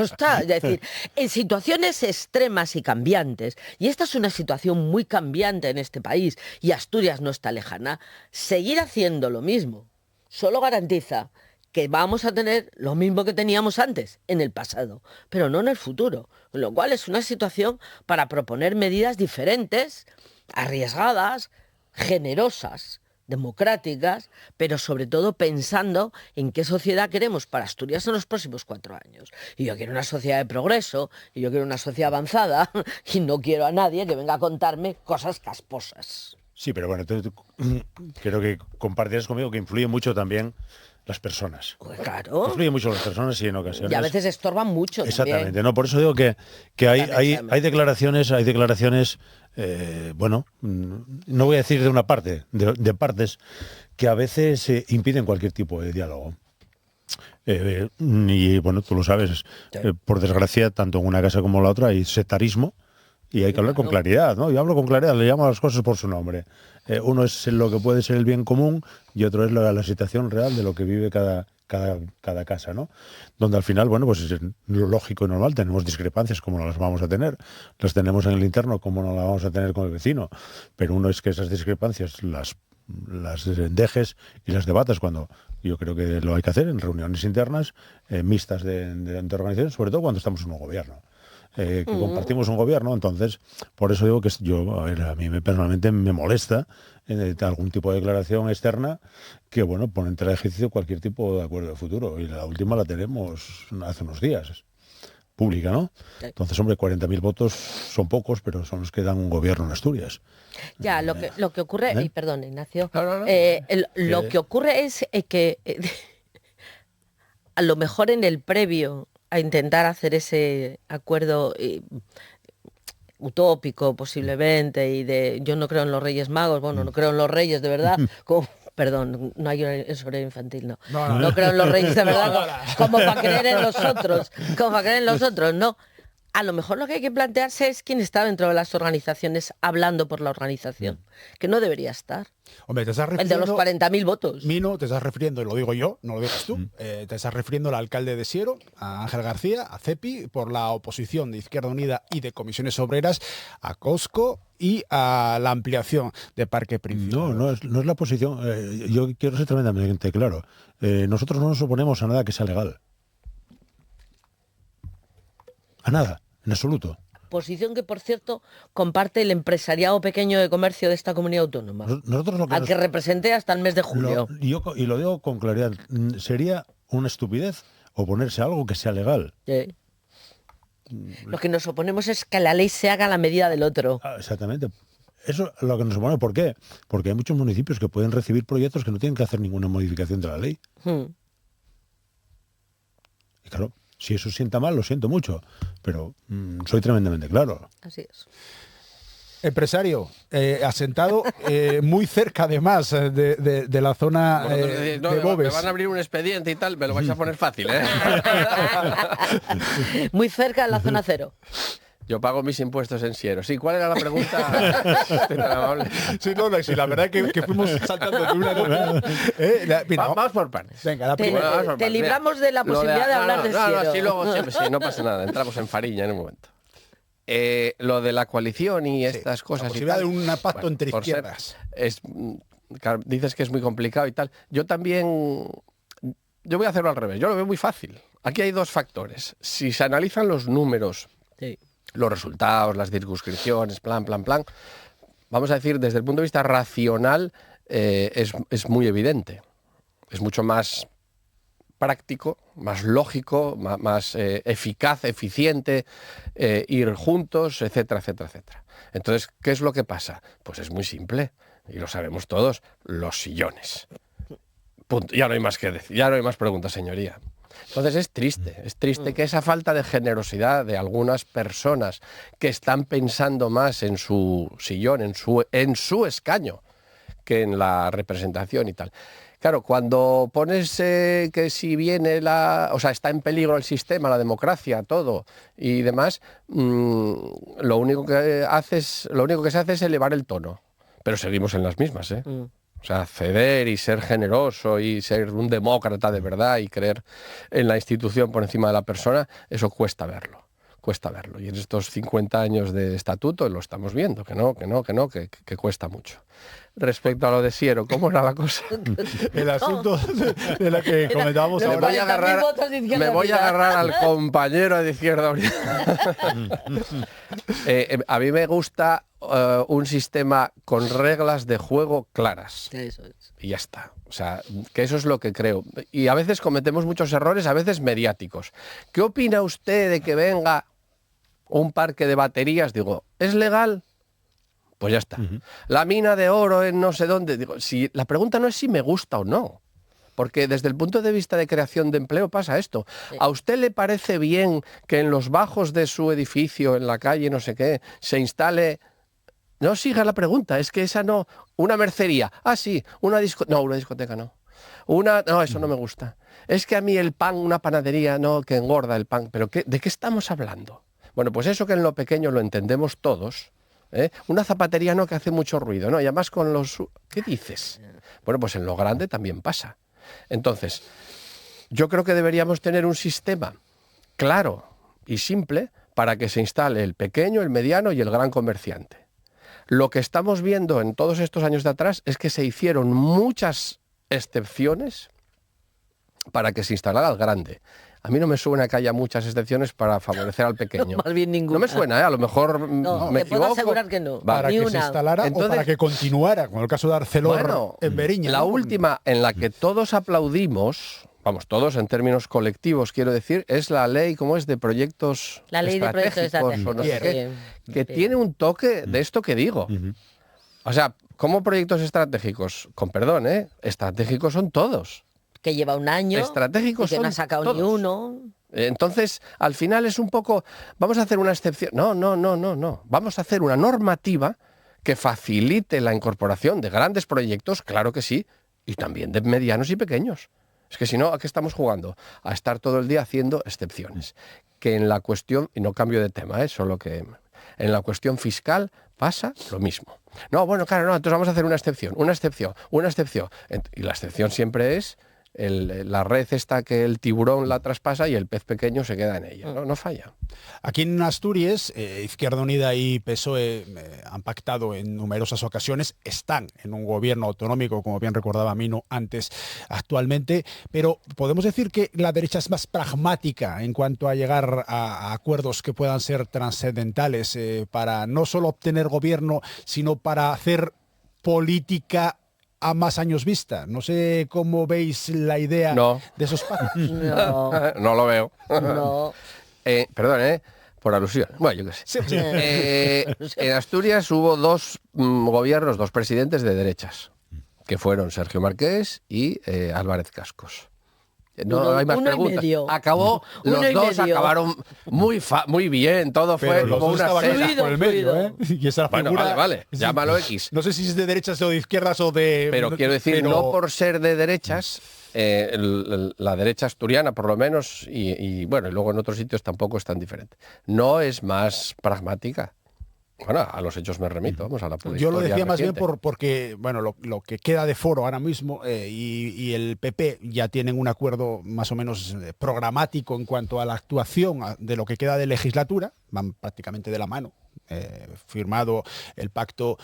está. Es decir, en situaciones extremas y cambiantes, y esta es una situación muy cambiante en este país, y Asturias no está lejana, seguir haciendo lo mismo solo garantiza que vamos a tener lo mismo que teníamos antes, en el pasado, pero no en el futuro. Con lo cual es una situación para proponer medidas diferentes, arriesgadas, generosas, democráticas, pero sobre todo pensando en qué sociedad queremos para Asturias en los próximos 4 años. Y yo quiero una sociedad de progreso, y yo quiero una sociedad avanzada, y no quiero a nadie que venga a contarme cosas casposas.
Sí, pero bueno, creo que compartirás conmigo que influye mucho también las personas.
Pues claro.
Influye mucho las personas y en ocasiones...
Y a veces estorban mucho.
Exactamente,
también.
¿no? Por eso digo que hay declaraciones, bueno, no voy a decir de una parte, de partes, que a veces impiden cualquier tipo de diálogo. Y bueno, tú lo sabes,
Sí.
Por desgracia, tanto en una casa como en la otra hay sectarismo. Y hay que hablar con claridad, ¿no? Yo hablo con claridad, le llamo a las cosas por su nombre. Uno es lo que puede ser el bien común y otro es la situación real de lo que vive cada casa, ¿no? Donde al final, bueno, pues es lo lógico y normal, tenemos discrepancias como no las vamos a tener, las tenemos en el interno como no las vamos a tener con el vecino, pero uno es que esas discrepancias las dejes y las debatas cuando yo creo que lo hay que hacer en reuniones internas, mixtas de organizaciones, sobre todo cuando estamos en un gobierno. Que compartimos un gobierno, entonces por eso digo que a mí personalmente me molesta algún tipo de declaración externa que, bueno, pone en tela de ejercicio cualquier tipo de acuerdo de futuro, y la última la tenemos hace unos días, pública, ¿no? Sí. Entonces, hombre, 40.000 votos son pocos, pero son los que dan un gobierno en Asturias.
Ya, lo que ocurre, perdón, Ignacio,
No.
Lo que ocurre es que a lo mejor en el previo a intentar hacer ese acuerdo utópico posiblemente, yo no creo en los Reyes Magos, bueno, no creo en los Reyes de verdad, perdón, no hay horario infantil, no creo en los Reyes de verdad, como para creer en los otros, no. A lo mejor lo que hay que plantearse es quién está dentro de las organizaciones hablando por la organización, que no debería estar.
Hombre, te estás refiriendo...
El de los 40.000 votos.
Mino, te estás refiriendo, y lo digo yo, no lo digas tú, te estás refiriendo al alcalde de Siero, a Ángel García, a CEPI, por la oposición de Izquierda Unida y de Comisiones Obreras, a Cosco y a la ampliación de Parque Principal.
No es la posición. Yo quiero ser tremendamente claro. Nosotros no nos oponemos a nada que sea legal. A nada, en absoluto.
Posición que, por cierto, comparte el empresariado pequeño de comercio de esta comunidad autónoma, al que representé hasta el mes de julio.
Y lo digo con claridad, sería una estupidez oponerse a algo que sea legal.
Sí. Lo que nos oponemos es que la ley se haga a la medida del otro.
Exactamente. Eso es lo que nos opone. ¿Por qué? Porque hay muchos municipios que pueden recibir proyectos que no tienen que hacer ninguna modificación de la ley. Y claro, si eso sienta mal, lo siento mucho, pero soy tremendamente claro.
Así es.
Empresario, asentado muy cerca además de la zona de Boves.
Me van a abrir un expediente y tal, me lo vais a poner fácil, ¿eh?
Muy cerca de la zona cero.
Yo pago mis impuestos en Siero. Sí, ¿cuál era la pregunta? Tan amable.
Sí, no, sí, la verdad que fuimos saltando de una a otra. Mira,
Vamos por partes.
venga, la
Te,
primera.
vamos por
te
partes.
libramos de la
Lo
posibilidad de hablar de
No,
Siero.
sí, luego siempre, sí, no pasa nada. Entramos en fariña en un momento. Lo de la coalición y estas cosas.
La
y
posibilidad
tal,
de un pacto entre
por ser-
izquierdas.
claro, dices que es muy complicado y tal. Yo también... Yo voy a hacerlo al revés. Yo lo veo muy fácil. Aquí hay dos factores. Si se analizan los números,
Sí.
los resultados, las circunscripciones, plan, vamos a decir, desde el punto de vista racional, es muy evidente. Es mucho más práctico, más lógico, más eficaz, eficiente, ir juntos, etcétera, etcétera, etcétera. Entonces, ¿qué es lo que pasa? Pues es muy simple, y lo sabemos todos, los sillones. Punto. Ya no hay más que decir, ya no hay más preguntas, señoría. Entonces es triste que esa falta de generosidad de algunas personas que están pensando más en su sillón, en su escaño, que en la representación y tal. Claro, cuando pones que si viene está en peligro el sistema, la democracia, todo y demás, lo único que se hace es elevar el tono. Pero seguimos en las mismas, ¿eh? O sea, ceder y ser generoso y ser un demócrata de verdad y creer en la institución por encima de la persona, eso cuesta verlo. Y en estos 50 años de estatuto lo estamos viendo, que cuesta mucho. Respecto a lo de Siero, ¿cómo era la cosa?
El asunto de la que comentábamos
de
Me
ahora.
voy a agarrar al compañero de Izquierda Unida. A mí me gusta un sistema con reglas de juego claras.
Eso es.
Y ya está. O sea, que eso es lo que creo. Y a veces cometemos muchos errores, a veces mediáticos. ¿Qué opina usted de que venga un parque de baterías? Digo, ¿es legal? Pues ya está. La mina de oro en no sé dónde. Digo, la pregunta no es si me gusta o no. Porque desde el punto de vista de creación de empleo pasa esto.
Sí.
¿A usted le parece bien que en los bajos de su edificio, en la calle, no sé qué, se instale... No siga la pregunta, es que esa no... Una mercería. Ah, sí, una discoteca. No, una discoteca no. No, eso no me gusta. Es que a mí el pan, una panadería, no, que engorda el pan. ¿Pero de qué estamos hablando? Bueno, pues eso que en lo pequeño lo entendemos todos. Una zapatería no, que hace mucho ruido, ¿no? Y además con los... ¿Qué dices? Bueno, pues en lo grande también pasa. Entonces, yo creo que deberíamos tener un sistema claro y simple para que se instale el pequeño, el mediano y el gran comerciante. Lo que estamos viendo en todos estos años de atrás es que se hicieron muchas excepciones para que se instalara el grande. A mí no me suena que haya muchas excepciones para favorecer al pequeño.
No, más bien ninguna.
No me suena, a lo mejor
No,
me
te puedo
equivoco.
asegurar que no.
Para
Ni
que
una.
se instalara
Entonces,
o para que continuara, como el caso de Arcelor en Beriña.
La
¿no?
última en la que todos aplaudimos, vamos, todos en términos colectivos, quiero decir, es la ley, ¿cómo es?, de proyectos
La ley de proyectos
estratégicos, o no sé
estratégicos.
qué, que tiene un toque de esto que digo. O sea, ¿cómo proyectos estratégicos? Con perdón, estratégicos son todos.
Que lleva un año
Estratégicos
y que no ha
son
sacado ni
todos.
uno.
Entonces, al final es un poco, vamos a hacer una excepción. No. Vamos a hacer una normativa que facilite la incorporación de grandes proyectos, claro que sí, y también de medianos y pequeños. Es que si no, ¿a qué estamos jugando? A estar todo el día haciendo excepciones. Que en la cuestión, y no cambio de tema, solo que en la cuestión fiscal pasa lo mismo. No, bueno, claro, no, entonces vamos a hacer una excepción. Y la excepción siempre es la red esta que el tiburón la traspasa y el pez pequeño se queda en ella. No falla.
Aquí en Asturias, Izquierda Unida y PSOE han pactado en numerosas ocasiones, están en un gobierno autonómico, como bien recordaba Mino antes, actualmente, pero podemos decir que la derecha es más pragmática en cuanto a llegar a acuerdos que puedan ser trascendentales para no solo obtener gobierno, sino para hacer política a más años vista. No sé cómo veis la idea de esos pactos.
No,
No lo veo.
no.
Perdón, por alusión. Bueno, yo qué sé.
Sí.
En Asturias hubo dos gobiernos, dos presidentes de derechas, que fueron Sergio Marqués y Álvarez Cascos. No hay más preguntas. Acabó, los dos acabaron muy bien, todo fue como una
seda por el medio, ¿eh? Y esa
bueno,
figura,
vale, llámalo X.
No sé si es de derechas o de izquierdas o de...
Pero quiero decir, no por ser de derechas, la derecha asturiana por lo menos, y bueno, y luego en otros sitios tampoco es tan diferente. No es más pragmática. Bueno, a los hechos me remito, vamos a la política.
Yo lo decía más bien porque bueno, lo que queda de Foro ahora mismo y el PP ya tienen un acuerdo más o menos programático en cuanto a la actuación de lo que queda de legislatura, van prácticamente de la mano. Firmado el pacto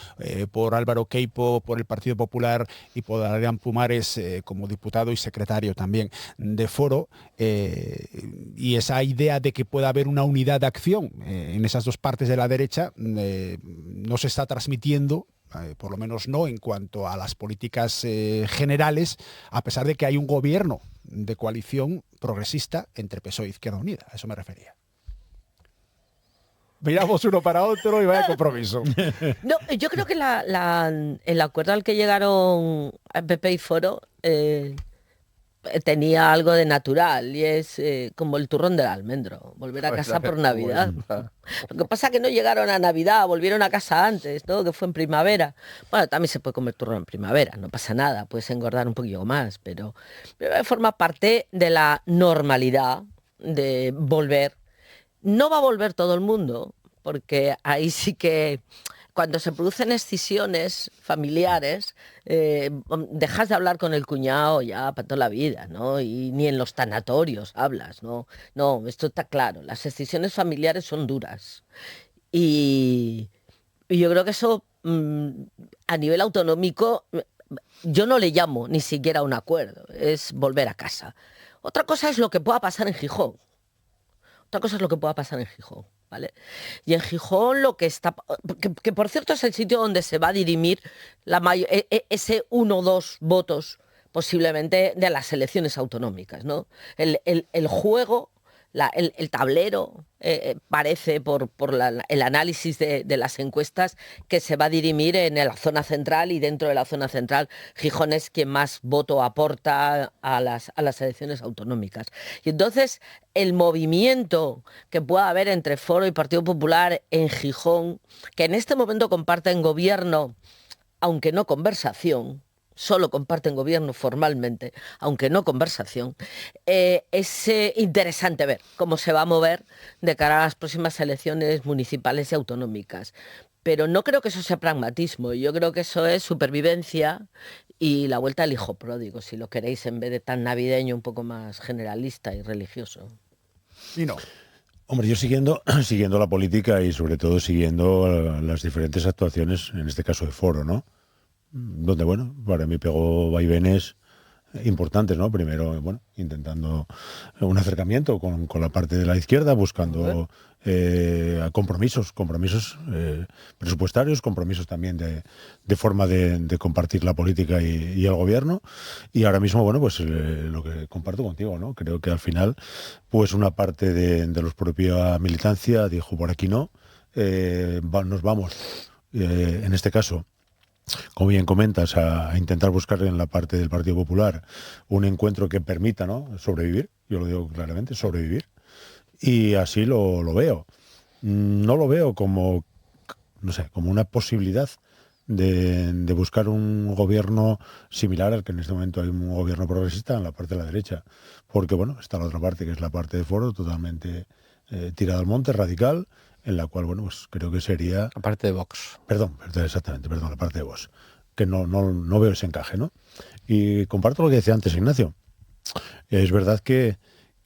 por Álvaro Queipo, por el Partido Popular y por Adrián Pumares como diputado y secretario también de Foro, y esa idea de que pueda haber una unidad de acción en esas dos partes de la derecha no se está transmitiendo, por lo menos no en cuanto a las políticas generales, a pesar de que hay un gobierno de coalición progresista entre PSOE e Izquierda Unida. A eso me refería. Miramos uno para otro y vaya compromiso.
No, yo creo que el acuerdo al que llegaron PP y Foro tenía algo de natural y es como el turrón del almendro, volver a casa por Navidad. Lo que pasa es que no llegaron a Navidad, volvieron a casa antes, ¿no? Que fue en primavera. Bueno, también se puede comer turrón en primavera, no pasa nada, puedes engordar un poquillo más, pero forma parte de la normalidad de volver. No va a volver todo el mundo, porque ahí sí que cuando se producen escisiones familiares, dejas de hablar con el cuñado ya para toda la vida, ¿no? Y ni en los tanatorios hablas, ¿no? No, esto está claro, las escisiones familiares son duras. Y yo creo que eso, a nivel autonómico, yo no le llamo ni siquiera un acuerdo, es volver a casa. Otra cosa es lo que pueda pasar en Gijón. ¿Vale? Y en Gijón lo que está... Que por cierto es el sitio donde se va a dirimir ese 1 o 2 votos posiblemente de las elecciones autonómicas, ¿no? El juego, el tablero, parece por el análisis de las encuestas que se va a dirimir en la zona central, y dentro de la zona central Gijón es quien más voto aporta a las elecciones autonómicas. Y entonces el movimiento que pueda haber entre Foro y Partido Popular en Gijón, que en este momento comparten gobierno, aunque no conversación, solo comparten gobierno formalmente, aunque no conversación, es interesante ver cómo se va a mover de cara a las próximas elecciones municipales y autonómicas. Pero no creo que eso sea pragmatismo, yo creo que eso es supervivencia y la vuelta al hijo pródigo, si lo queréis, en vez de tan navideño, un poco más generalista y religioso.
Y no.
Hombre, yo siguiendo la política y sobre todo siguiendo las diferentes actuaciones, en este caso de Foro, ¿no? Donde, bueno, para mí pegó vaivenes importantes, ¿no? Primero, bueno, intentando un acercamiento con la parte de la izquierda, buscando compromisos presupuestarios, compromisos también de forma de compartir la política y el gobierno. Y ahora mismo, bueno, pues lo que comparto contigo, ¿no? Creo que al final, pues una parte de los propia militancia dijo, por aquí no, nos vamos, en este caso, como bien comentas, a intentar buscar en la parte del Partido Popular un encuentro que permita, ¿no?, sobrevivir. Yo lo digo claramente, sobrevivir. Y así lo veo. No lo veo como, no sé, como una posibilidad de buscar un gobierno similar al que en este momento hay un gobierno progresista en la parte de la derecha. Porque, bueno, está la otra parte, que es la parte de Foro, totalmente tirada al monte, radical, en la cual, bueno, pues creo que sería...
La parte de Vox.
Perdón, la parte de Vox. Que no veo ese encaje, ¿no? Y comparto lo que decía antes Ignacio. Es verdad que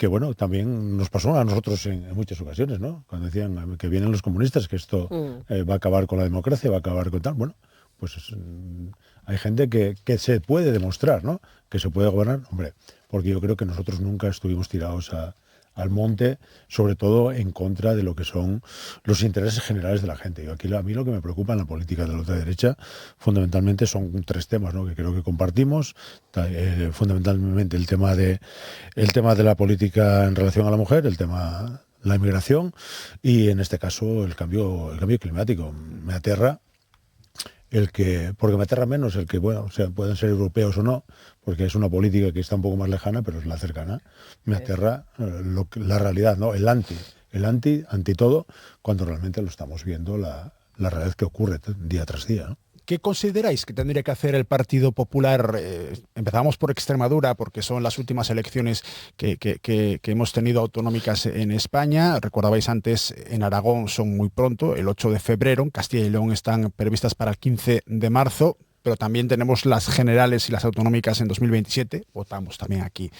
bueno, también nos pasó a nosotros en muchas ocasiones, ¿no? Cuando decían que vienen los comunistas, que esto va a acabar con la democracia, va a acabar con tal. Bueno, pues hay gente que se puede demostrar, ¿no?, que se puede gobernar. Hombre, porque yo creo que nosotros nunca estuvimos tirados al monte, sobre todo en contra de lo que son los intereses generales de la gente. Yo aquí a mí lo que me preocupa en la política de la ultraderecha fundamentalmente son 3 temas, ¿no?, que creo que compartimos. Fundamentalmente el tema de la política en relación a la mujer, el tema la inmigración y en este caso el cambio climático. Me aterra porque me aterra menos el que, bueno, o sea, pueden ser europeos o no, porque es una política que está un poco más lejana, pero es la cercana. Me aterra la realidad, ¿no? El anti todo, cuando realmente lo estamos viendo, la realidad que ocurre día tras día, ¿no?
¿Qué consideráis que tendría que hacer el Partido Popular? Empezamos por Extremadura, porque son las últimas elecciones que hemos tenido autonómicas en España. Recordabais antes, en Aragón son muy pronto, el 8 de febrero. En Castilla y León están previstas para el 15 de marzo. Pero también tenemos las generales y las autonómicas en 2027. Votamos también aquí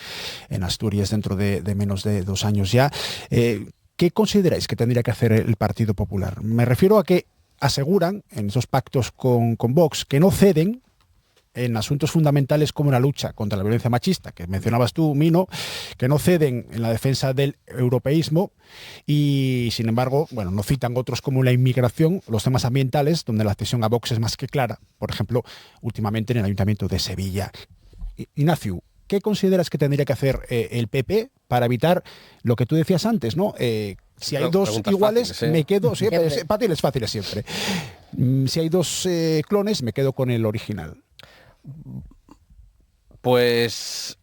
en Asturias dentro de menos de 2 años ya. ¿Qué consideráis que tendría que hacer el Partido Popular? Me refiero a que aseguran en esos pactos con Vox que no ceden en asuntos fundamentales como la lucha contra la violencia machista, que mencionabas tú, Mino, que no ceden en la defensa del europeísmo y, sin embargo, bueno, no citan otros como la inmigración, los temas ambientales, donde la adhesión a Vox es más que clara, por ejemplo, últimamente en el Ayuntamiento de Sevilla. Ignacio, ¿qué consideras que tendría que hacer el PP para evitar lo que tú decías antes, ¿no? Si hay dos iguales, fáciles, me quedo... Siempre. Fáciles siempre. Si hay dos clones, me quedo con el original.
Pues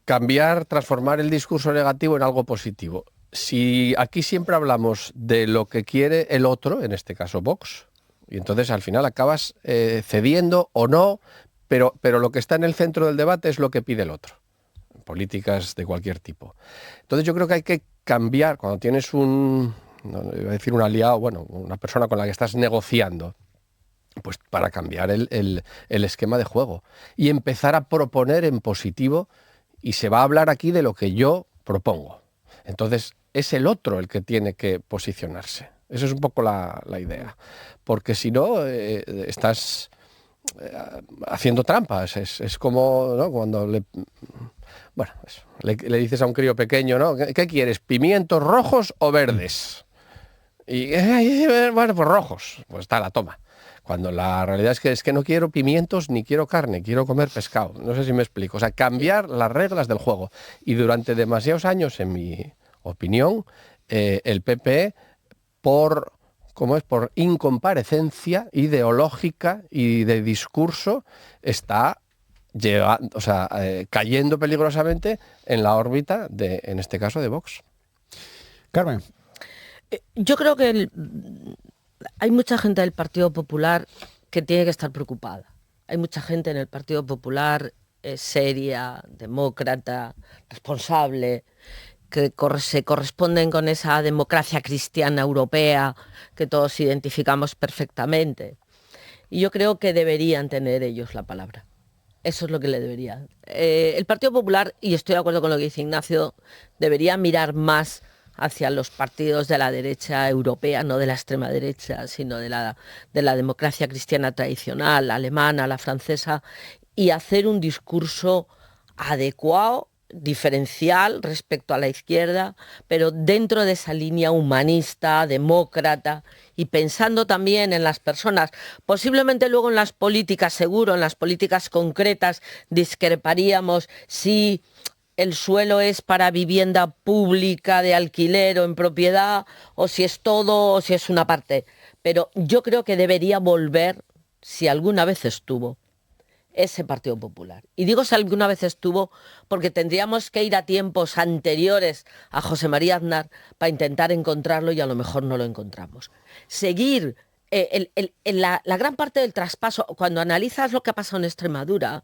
transformar el discurso negativo en algo positivo. Si aquí siempre hablamos de lo que quiere el otro, en este caso Vox, y entonces al final acabas cediendo o no, pero lo que está en el centro del debate es lo que pide el otro. Políticas de cualquier tipo. Entonces yo creo que hay que cambiar, cuando tienes un aliado, bueno, una persona con la que estás negociando, pues para cambiar el esquema de juego y empezar a proponer en positivo, y se va a hablar aquí de lo que yo propongo. Entonces es el otro el que tiene que posicionarse. Esa es un poco la idea. Porque si no, estás haciendo trampas. Es como, ¿no? Cuando le dices a un crío pequeño, ¿no? ¿Qué quieres? ¿Pimientos rojos o verdes? Y bueno, pues rojos. Pues está, la toma. Cuando la realidad es que no quiero pimientos ni quiero carne, quiero comer pescado. No sé si me explico. O sea, cambiar las reglas del juego. Y durante demasiados años, en mi opinión, el PP, por incomparecencia ideológica y de discurso, está cayendo peligrosamente en la órbita en este caso, de Vox.
Carmen.
Yo creo que hay mucha gente del Partido Popular que tiene que estar preocupada. Hay mucha gente en el Partido Popular seria, demócrata, responsable, que se corresponden con esa democracia cristiana europea que todos identificamos perfectamente. Y yo creo que deberían tener ellos la palabra. Eso es lo que le deberían. El Partido Popular, y estoy de acuerdo con lo que dice Ignacio, debería mirar más hacia los partidos de la derecha europea, no de la extrema derecha, sino de la democracia cristiana tradicional, la alemana, la francesa, y hacer un discurso adecuado, diferencial respecto a la izquierda, pero dentro de esa línea humanista, demócrata, y pensando también en las personas. Posiblemente luego en las políticas, seguro, en las políticas concretas discreparíamos si el suelo es para vivienda pública de alquiler o en propiedad, o si es todo, o si es una parte. Pero yo creo que debería volver, si alguna vez estuvo, ese Partido Popular. Y digo si alguna vez estuvo porque tendríamos que ir a tiempos anteriores a José María Aznar para intentar encontrarlo, y a lo mejor no lo encontramos. Seguir la gran parte del traspaso, cuando analizas lo que ha pasado en Extremadura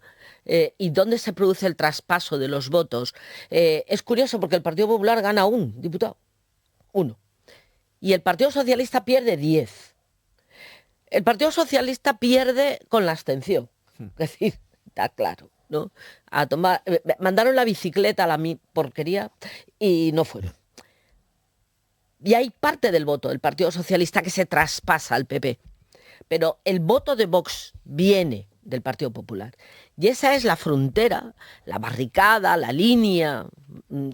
y dónde se produce el traspaso de los votos, es curioso porque el Partido Popular gana un diputado, uno, y el Partido Socialista pierde 10. El Partido Socialista pierde con la abstención. Es decir, está claro, ¿no? Mandaron la bicicleta a la porquería y no fueron. Y hay parte del voto del Partido Socialista que se traspasa al PP. Pero el voto de Vox viene del Partido Popular. Y esa es la frontera, la barricada, la línea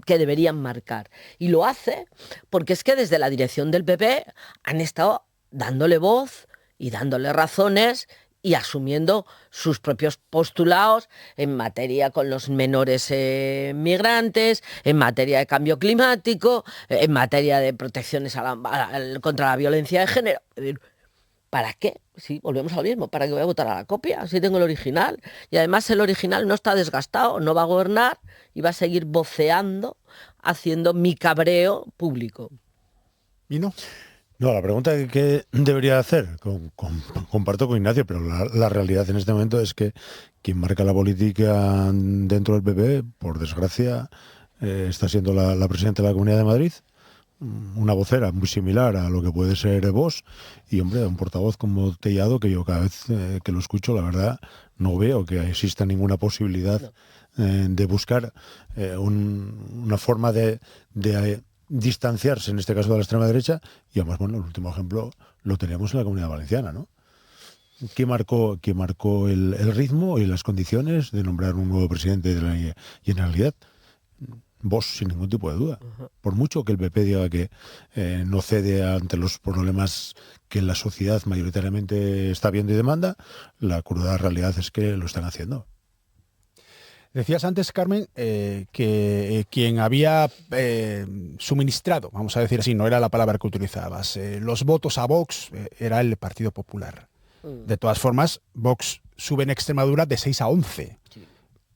que deberían marcar. Y lo hace porque es que desde la dirección del PP han estado dándole voz y dándole razones y asumiendo sus propios postulados en materia con los menores migrantes, en materia de cambio climático, en materia de protecciones contra la violencia de género. ¿Para qué? Sí, volvemos a lo mismo. ¿Para qué voy a votar a la copia? Si tengo el original. Y además el original no está desgastado, no va a gobernar y va a seguir voceando, haciendo mi cabreo público.
¿Y no?
No, la pregunta que debería hacer, comparto con Ignacio, pero la realidad en este momento es que quien marca la política dentro del PP, por desgracia, está siendo la presidenta de la Comunidad de Madrid, una vocera muy similar a lo que puede ser Vox, y hombre, un portavoz como Tellado, que yo cada vez que lo escucho, la verdad, no veo que exista ninguna posibilidad de buscar una forma de distanciarse, en este caso de la extrema derecha, y además, bueno, el último ejemplo lo teníamos en la Comunidad Valenciana, ¿no? ¿Quién marcó el ritmo y las condiciones de nombrar un nuevo presidente de la Generalitat? Vox, sin ningún tipo de duda. Por mucho que el PP diga que no cede ante los problemas que la sociedad mayoritariamente está viendo y demanda, la cruda realidad es que lo están haciendo.
Decías antes, Carmen, que quien había suministrado, vamos a decir así, no era la palabra que utilizabas, los votos a Vox era el Partido Popular. De todas formas, Vox sube en Extremadura de 6 a 11. Sí.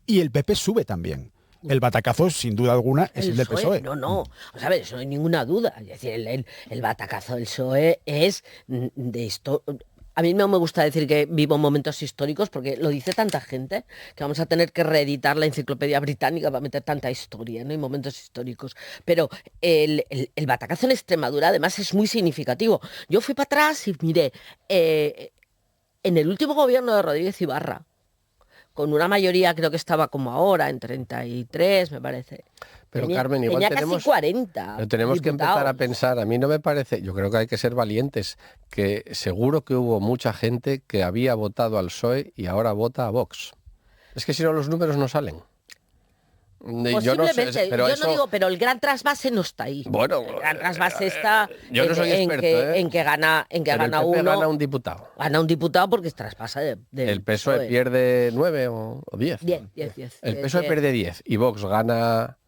Y el PP sube también. El batacazo, sin duda alguna, es el del PSOE.
No. O sea, a ver, eso no hay ninguna duda. Es decir, el batacazo del PSOE es de esto. A mí no me gusta decir que vivo momentos históricos, porque lo dice tanta gente que vamos a tener que reeditar la enciclopedia británica para meter tanta historia, ¿no? Y momentos históricos. Pero el batacazo en Extremadura, además, es muy significativo. Yo fui para atrás y miré, en el último gobierno de Rodríguez Ibarra, con una mayoría, creo que estaba como ahora, en 33, me parece.
Pero Carmen, igual
tenía
tenemos,
casi 40
pero tenemos que empezar a pensar, a mí no me parece, yo creo que hay que ser valientes, que seguro que hubo mucha gente que había votado al PSOE y ahora vota a Vox. Es que si no los números no salen.
Posiblemente, yo no digo, pero el gran trasvase no está ahí.
Bueno,
el gran trasvase está
yo no soy experto,
en que gana uno.
Gana un diputado.
Gana un diputado porque traspasa de
el PSOE pierde 9 o 10.
10.
El PSOE pierde 10 y Vox gana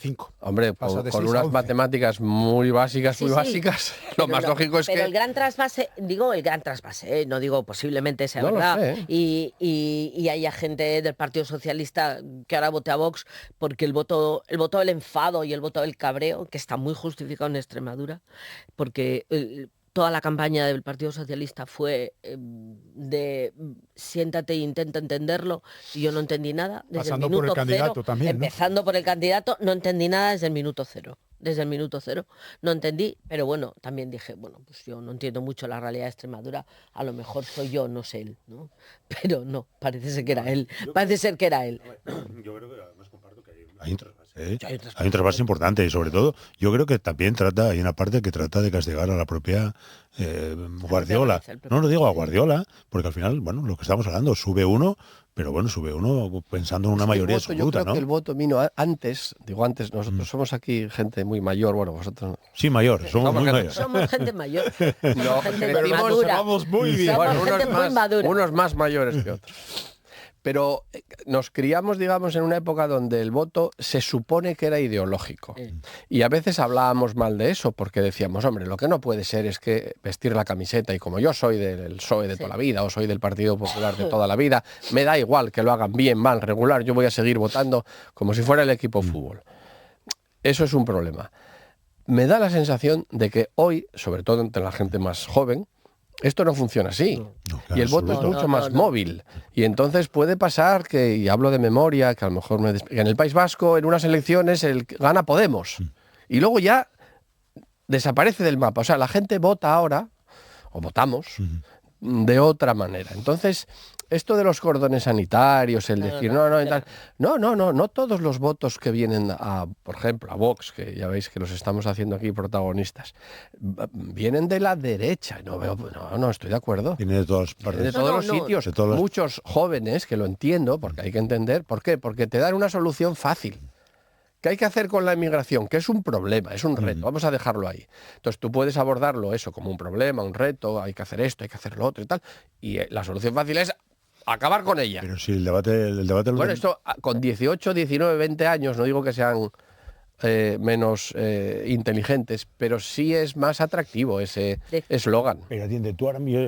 5.
Hombre, con unas matemáticas muy básicas, sí. Lo más lógico es que...
Pero el gran trasvase, no digo posiblemente sea verdad, y haya gente del Partido Socialista que ahora vote a Vox porque el voto del enfado y el voto del cabreo, que está muy justificado en Extremadura, porque... toda la campaña del Partido Socialista fue de siéntate e intenta entenderlo, y yo no entendí nada desde
Pasando
el minuto
por el candidato
cero,
también, ¿no?
Empezando por el candidato, no entendí nada desde el minuto cero. Desde el minuto cero no entendí, pero bueno, también dije, bueno, pues yo no entiendo mucho la realidad de Extremadura, a lo mejor soy yo, no sé él, ¿no? Pero no, parece ser que era él. Yo creo que además comparto que
hay un trasvase importante, y sobre todo yo creo que también hay una parte que trata de castigar a la propia Guardiola. No lo digo a Guardiola, porque al final, bueno, lo que estamos hablando, sube uno pensando en una mayoría absoluta,
yo creo,
¿no?
Que el voto vino antes, nosotros somos aquí gente muy mayor, bueno, vosotros...
Sí, mayor, somos muy mayores.
Somos gente mayor.
No,
gente madura.
Muy bien.
Somos gente muy madura.
Unos más mayores que otros. Pero nos criamos, digamos, en una época donde el voto se supone que era ideológico. Y a veces hablábamos mal de eso, porque decíamos, hombre, lo que no puede ser es que vestir la camiseta, y como yo soy del PSOE de toda la vida, o soy del Partido Popular de toda la vida, me da igual que lo hagan bien, mal, regular, yo voy a seguir votando como si fuera el equipo fútbol. Eso es un problema. Me da la sensación de que hoy, sobre todo entre la gente más joven, esto no funciona así. No, claro, y el voto es mucho más móvil. Y entonces puede pasar que, y hablo de memoria, que a lo mejor en el País Vasco, en unas elecciones, gana Podemos. Y luego ya desaparece del mapa. O sea, la gente vota ahora, o votamos, de otra manera. Entonces, esto de los cordones sanitarios, el decir no todos los votos que vienen por ejemplo, a Vox, que ya veis que los estamos haciendo aquí protagonistas, vienen de la derecha. No estoy de acuerdo.
Vienen de todas partes.
De todos los sitios. Muchos jóvenes, que lo entiendo, porque hay que entender, ¿por qué? Porque te dan una solución fácil. ¿Qué hay que hacer con la inmigración? Que es un problema, es un reto, vamos a dejarlo ahí. Entonces tú puedes abordarlo eso como un problema, un reto, hay que hacer esto, hay que hacer lo otro y tal, y la solución fácil es acabar con ella.
Pero si el debate
bueno, esto con 18, 19, 20 años, no digo que sean menos inteligentes, pero sí es más atractivo ese eslogan.
Pero atiende, tú ahora mismo,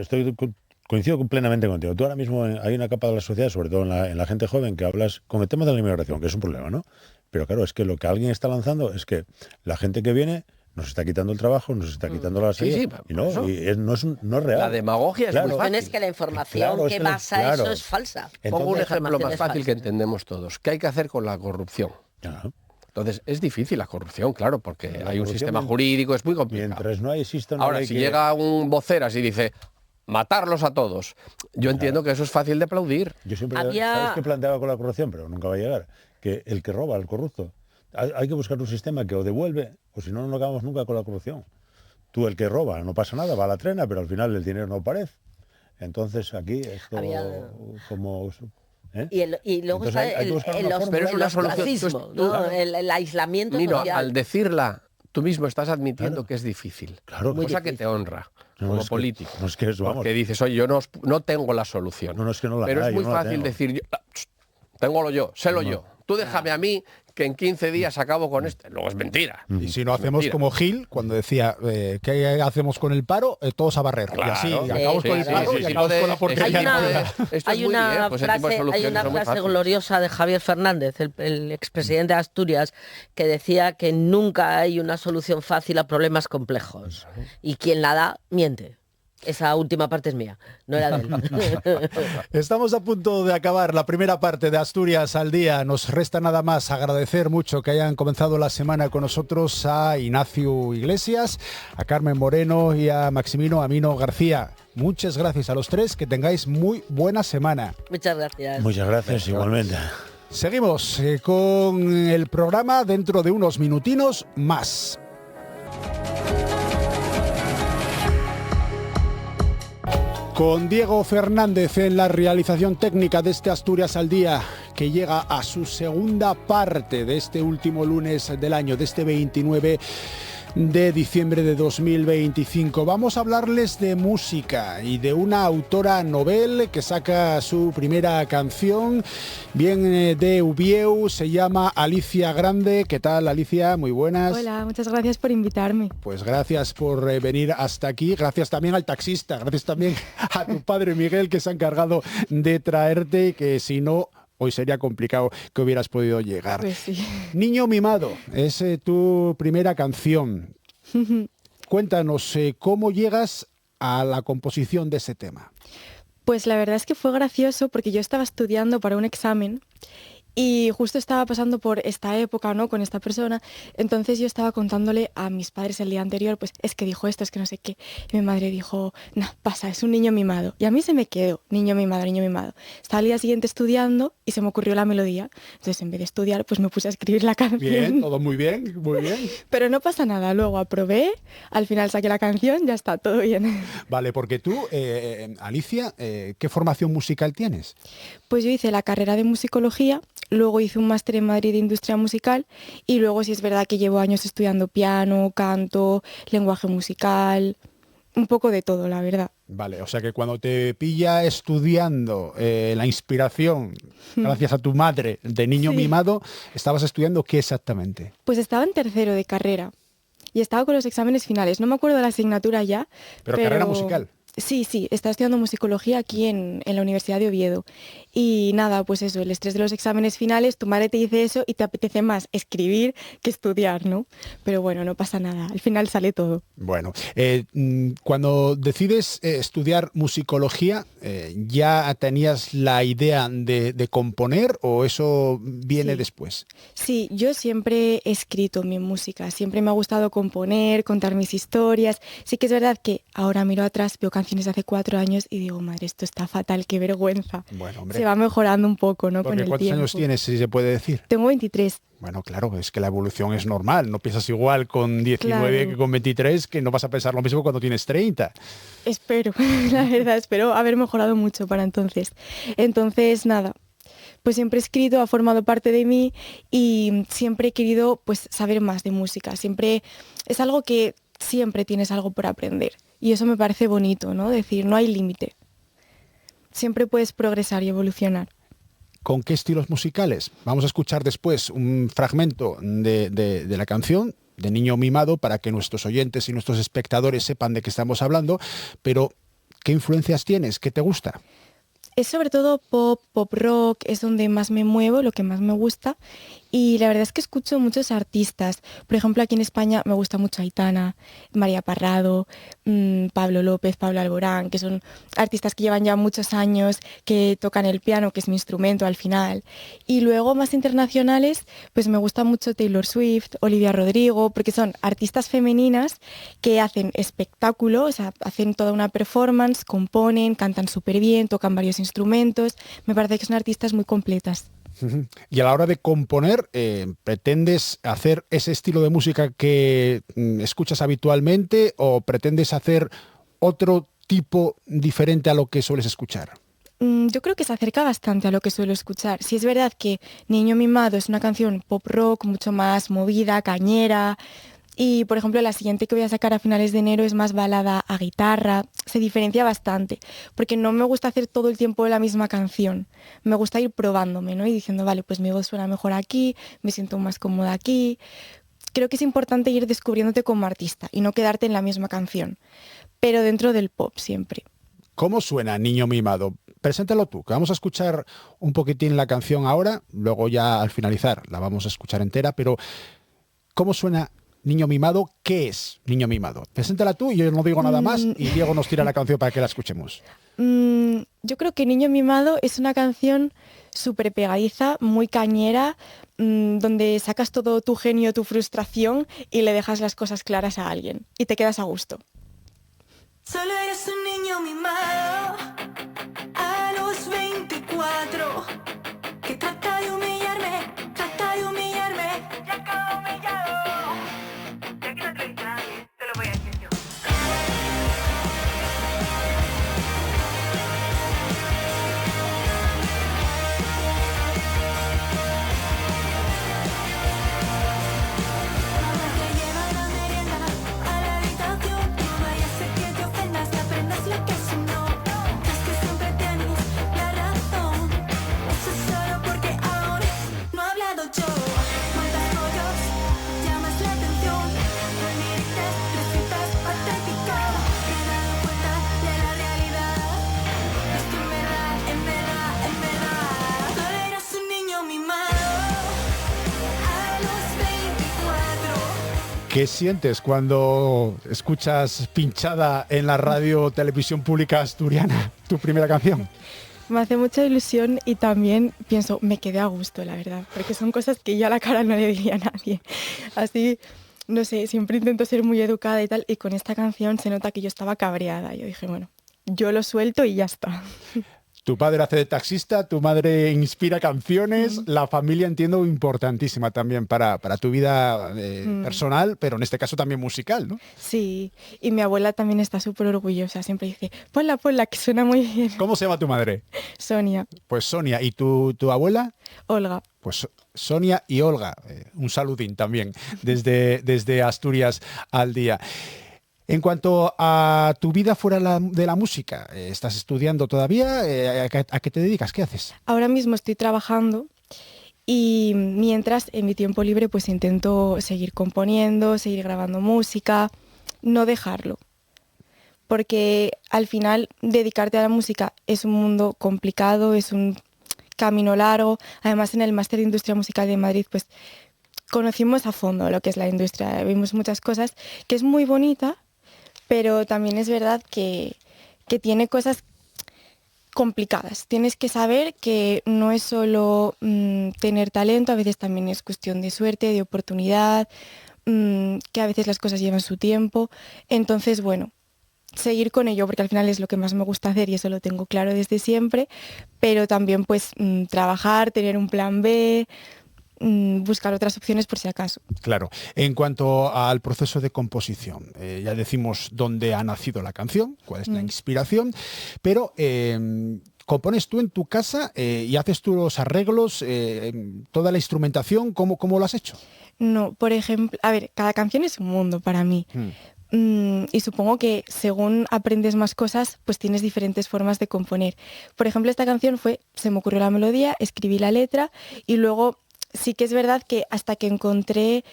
coincido plenamente contigo, tú ahora mismo hay una capa de la sociedad, sobre todo en la gente joven, que hablas con el tema de la inmigración, que es un problema, ¿no? Pero claro, es que lo que alguien está lanzando es que la gente que viene nos está quitando el trabajo, nos está quitando la salida, y no es real.
La demagogia es muy fácil.
Es que la información que basa eso es falsa.
Pongo un ejemplo más fácil que entendemos todos. ¿Qué hay que hacer con la corrupción? Entonces, es difícil la corrupción, claro, porque hay un sistema jurídico, es muy complicado.
Mientras no exista una
Ahora,
ley
si llega un voceras y dice matarlos a todos, yo entiendo que eso es fácil de aplaudir.
Yo siempre, ¿sabes qué planteaba con la corrupción? Pero nunca va a llegar. Que el que roba, el corrupto, hay que buscar un sistema que o devuelve, o si no, no acabamos nunca con la corrupción. Tú, el que roba, no pasa nada, va a la trena, pero al final el dinero no aparece. Entonces, aquí esto como...
Y luego
entonces,
está el ostracismo, ¿no? El aislamiento social.
Al decirla, tú mismo estás admitiendo que es difícil.
Claro,
cosa que te honra como político.
No es que eso, vamos.
Porque dices, oye, yo no tengo la solución.
No, es que no la
pero
hay,
es muy fácil decir, téngolo yo, sélo yo. Tú déjame a mí que en 15 días acabo con este. Luego es mentira.
Y si no hacemos como Gil, cuando decía, ¿qué hacemos con el paro? Todos a barrer.
Claro.
Y así, acabamos con el paro y acabamos con la porquería.
Hay una frase gloriosa de Javier Fernández, el expresidente de Asturias, que decía que nunca hay una solución fácil a problemas complejos. Y quien la da, miente. Esa última parte es mía, no era de él.
Estamos a punto de acabar la primera parte de Asturias al Día. Nos resta nada más agradecer mucho que hayan comenzado la semana con nosotros a Ignacio Iglesias, a Carmen Moreno y a Maximino Amino García. Muchas gracias a los tres, que tengáis muy buena semana.
Muchas gracias.
Muchas gracias, igualmente.
Seguimos con el programa dentro de unos minutinos más. Con Diego Fernández en la realización técnica de este Asturias al Día, que llega a su segunda parte de este último lunes del año, de este 29 de diciembre de 2025. Vamos a hablarles de música y de una autora novel que saca su primera canción, bien de Ubieu, se llama Alicia Grande. ¿Qué tal, Alicia? Muy buenas.
Hola, muchas gracias por invitarme.
Pues gracias por venir hasta aquí, gracias también al taxista, gracias también a tu padre Miguel, que se ha encargado de traerte, que si no, hoy sería complicado que hubieras podido llegar.
Pues sí.
Niño mimado, es tu primera canción. Cuéntanos, ¿cómo llegas a la composición de ese tema?
Pues la verdad es que fue gracioso porque yo estaba estudiando para un examen y justo estaba pasando por esta época, ¿no?, con esta persona. Entonces yo estaba contándole a mis padres el día anterior, pues es que dijo esto, es que no sé qué. Y mi madre dijo, no, pasa, es un niño mimado. Y a mí se me quedó, niño mimado, niño mimado. Estaba al día siguiente estudiando y se me ocurrió la melodía. Entonces en vez de estudiar, pues me puse a escribir la canción.
Bien, todo muy bien, muy bien.
Pero no pasa nada, luego aprobé, al final saqué la canción, ya está, todo bien.
Vale, porque tú, Alicia, ¿qué formación musical tienes?
Pues yo hice la carrera de musicología, luego hice un máster en Madrid de industria musical y luego sí es verdad que llevo años estudiando piano, canto, lenguaje musical, un poco de todo, la verdad.
Vale, o sea que cuando te pilla estudiando la inspiración, gracias a tu madre, de niño mimado, ¿estabas estudiando qué exactamente?
Pues estaba en tercero de carrera y estaba con los exámenes finales. No me acuerdo de la asignatura ya.
Pero carrera musical.
Sí, estaba estudiando musicología aquí en la Universidad de Oviedo. Y nada, pues eso, el estrés de los exámenes finales, tu madre te dice eso y te apetece más escribir que estudiar, ¿no? Pero bueno, no pasa nada, al final sale todo.
Bueno, cuando decides estudiar musicología, ¿ya tenías la idea de componer o eso viene después?
Sí, yo siempre he escrito mi música, siempre me ha gustado componer, contar mis historias. Sí que es verdad que ahora miro atrás, veo canciones de hace 4 años y digo, madre, esto está fatal, qué vergüenza.
Bueno, hombre.
Se va mejorando un poco, ¿no?
Porque
Con el
¿cuántos
tiempo.
años tienes, si se puede decir?
Tengo 23.
Bueno, claro, es que la evolución es normal. No piensas igual con 19
Claro.
que con 23, que no vas a pensar lo mismo cuando tienes 30.
Espero, la verdad, espero haber mejorado mucho para entonces. Entonces, nada, pues siempre he escrito, ha formado parte de mí y siempre he querido pues saber más de música. Siempre es algo que siempre tienes algo por aprender. Y eso me parece bonito, ¿no? Decir, no hay límite. Siempre puedes progresar y evolucionar.
¿Con qué estilos musicales? Vamos a escuchar después un fragmento de la canción de Niño Mimado para que nuestros oyentes y nuestros espectadores sepan de qué estamos hablando, pero ¿qué influencias tienes? ¿Qué te gusta?
Es sobre todo pop, pop rock, es donde más me muevo, lo que más me gusta. Y la verdad es que escucho muchos artistas. Por ejemplo, aquí en España me gusta mucho Aitana, María Parrado, Pablo López, Pablo Alborán, que son artistas que llevan ya muchos años, que tocan el piano, que es mi instrumento al final. Y luego más internacionales, pues me gusta mucho Taylor Swift, Olivia Rodrigo, porque son artistas femeninas que hacen espectáculo, o sea, hacen toda una performance, componen, cantan súper bien, tocan varios instrumentos. Me parece que son artistas muy completas.
Y a la hora de componer, ¿pretendes hacer ese estilo de música que escuchas habitualmente o pretendes hacer otro tipo diferente a lo que sueles escuchar?
Yo creo que se acerca bastante a lo que suelo escuchar. Sí es verdad que Niño Mimado es una canción pop rock mucho más movida, cañera. Y, por ejemplo, la siguiente que voy a sacar a finales de enero es más balada a guitarra. Se diferencia bastante, porque no me gusta hacer todo el tiempo la misma canción. Me gusta ir probándome, ¿no? Y diciendo, vale, pues mi voz suena mejor aquí, me siento más cómoda aquí. Creo que es importante ir descubriéndote como artista y no quedarte en la misma canción, pero dentro del pop siempre.
¿Cómo suena Niño Mimado? Preséntalo tú, que vamos a escuchar un poquitín la canción ahora, luego ya al finalizar la vamos a escuchar entera, pero ¿cómo suena Niño Mimado? ¿Qué es Niño Mimado? Preséntala tú y yo no digo nada más y Diego nos tira la canción para que la escuchemos.
Yo creo que Niño Mimado es una canción súper pegadiza, muy cañera, donde sacas todo tu genio, tu frustración y le dejas las cosas claras a alguien y te quedas a gusto.
Solo eres un niño mimado a los 24 que trata de humillarme, ya acabo humillado. Y aquí no te lo dice nadie, te lo voy a decir yo. Mamá te lleva la merienda a la habitación, no vaya a ser que te ofendas, que aprendas lo que es un no. Es que siempre tienes la razón, eso es solo porque aún no he hablado yo. Montas rollos, llamas la atención, no limites, recitas patético. Me he dado cuenta de la realidad, es que en verdad, solo eres un niño mimado a los 24.
¿Qué sientes cuando escuchas pinchada en la radio televisión pública asturiana tu primera canción?
Me hace mucha ilusión y también pienso, me quedé a gusto, la verdad, porque son cosas que yo a la cara no le diría a nadie. Así, no sé, siempre intento ser muy educada y tal, y con esta canción se nota que yo estaba cabreada. Yo dije, bueno, yo lo suelto y ya está.
Tu padre hace de taxista, tu madre inspira canciones, la familia entiendo importantísima también para tu vida personal, pero en este caso también musical, ¿no?
Sí, y mi abuela también está súper orgullosa, siempre dice, ponla, que suena muy bien.
¿Cómo se llama tu madre?
Sonia,
Pues Sonia. ¿Y tu abuela?
Olga.
Pues Sonia y Olga. Un saludín también desde Asturias al día. En cuanto a tu vida fuera de la música, ¿estás estudiando todavía? ¿A qué te dedicas? ¿Qué haces?
Ahora mismo estoy trabajando y mientras en mi tiempo libre pues intento seguir componiendo, seguir grabando música, no dejarlo. Porque al final dedicarte a la música es un mundo complicado, es un camino largo. Además en el Máster de Industria Musical de Madrid pues conocimos a fondo lo que es la industria, vimos muchas cosas, que es muy bonita, pero también es verdad que tiene cosas complicadas. Tienes que saber que no es solo tener talento, a veces también es cuestión de suerte, de oportunidad, que a veces las cosas llevan su tiempo. Entonces, bueno, seguir con ello, porque al final es lo que más me gusta hacer y eso lo tengo claro desde siempre, pero también pues trabajar, tener un plan B, buscar otras opciones por si acaso.
Claro. En cuanto al proceso de composición, ya decimos dónde ha nacido la canción, cuál es la inspiración, pero compones tú en tu casa y haces tú los arreglos, toda la instrumentación, ¿cómo lo has hecho?
No, por ejemplo, a ver, cada canción es un mundo para mí, Y supongo que según aprendes más cosas, pues tienes diferentes formas de componer. Por ejemplo, esta canción se me ocurrió la melodía, escribí la letra y luego sí que es verdad que hasta que encontré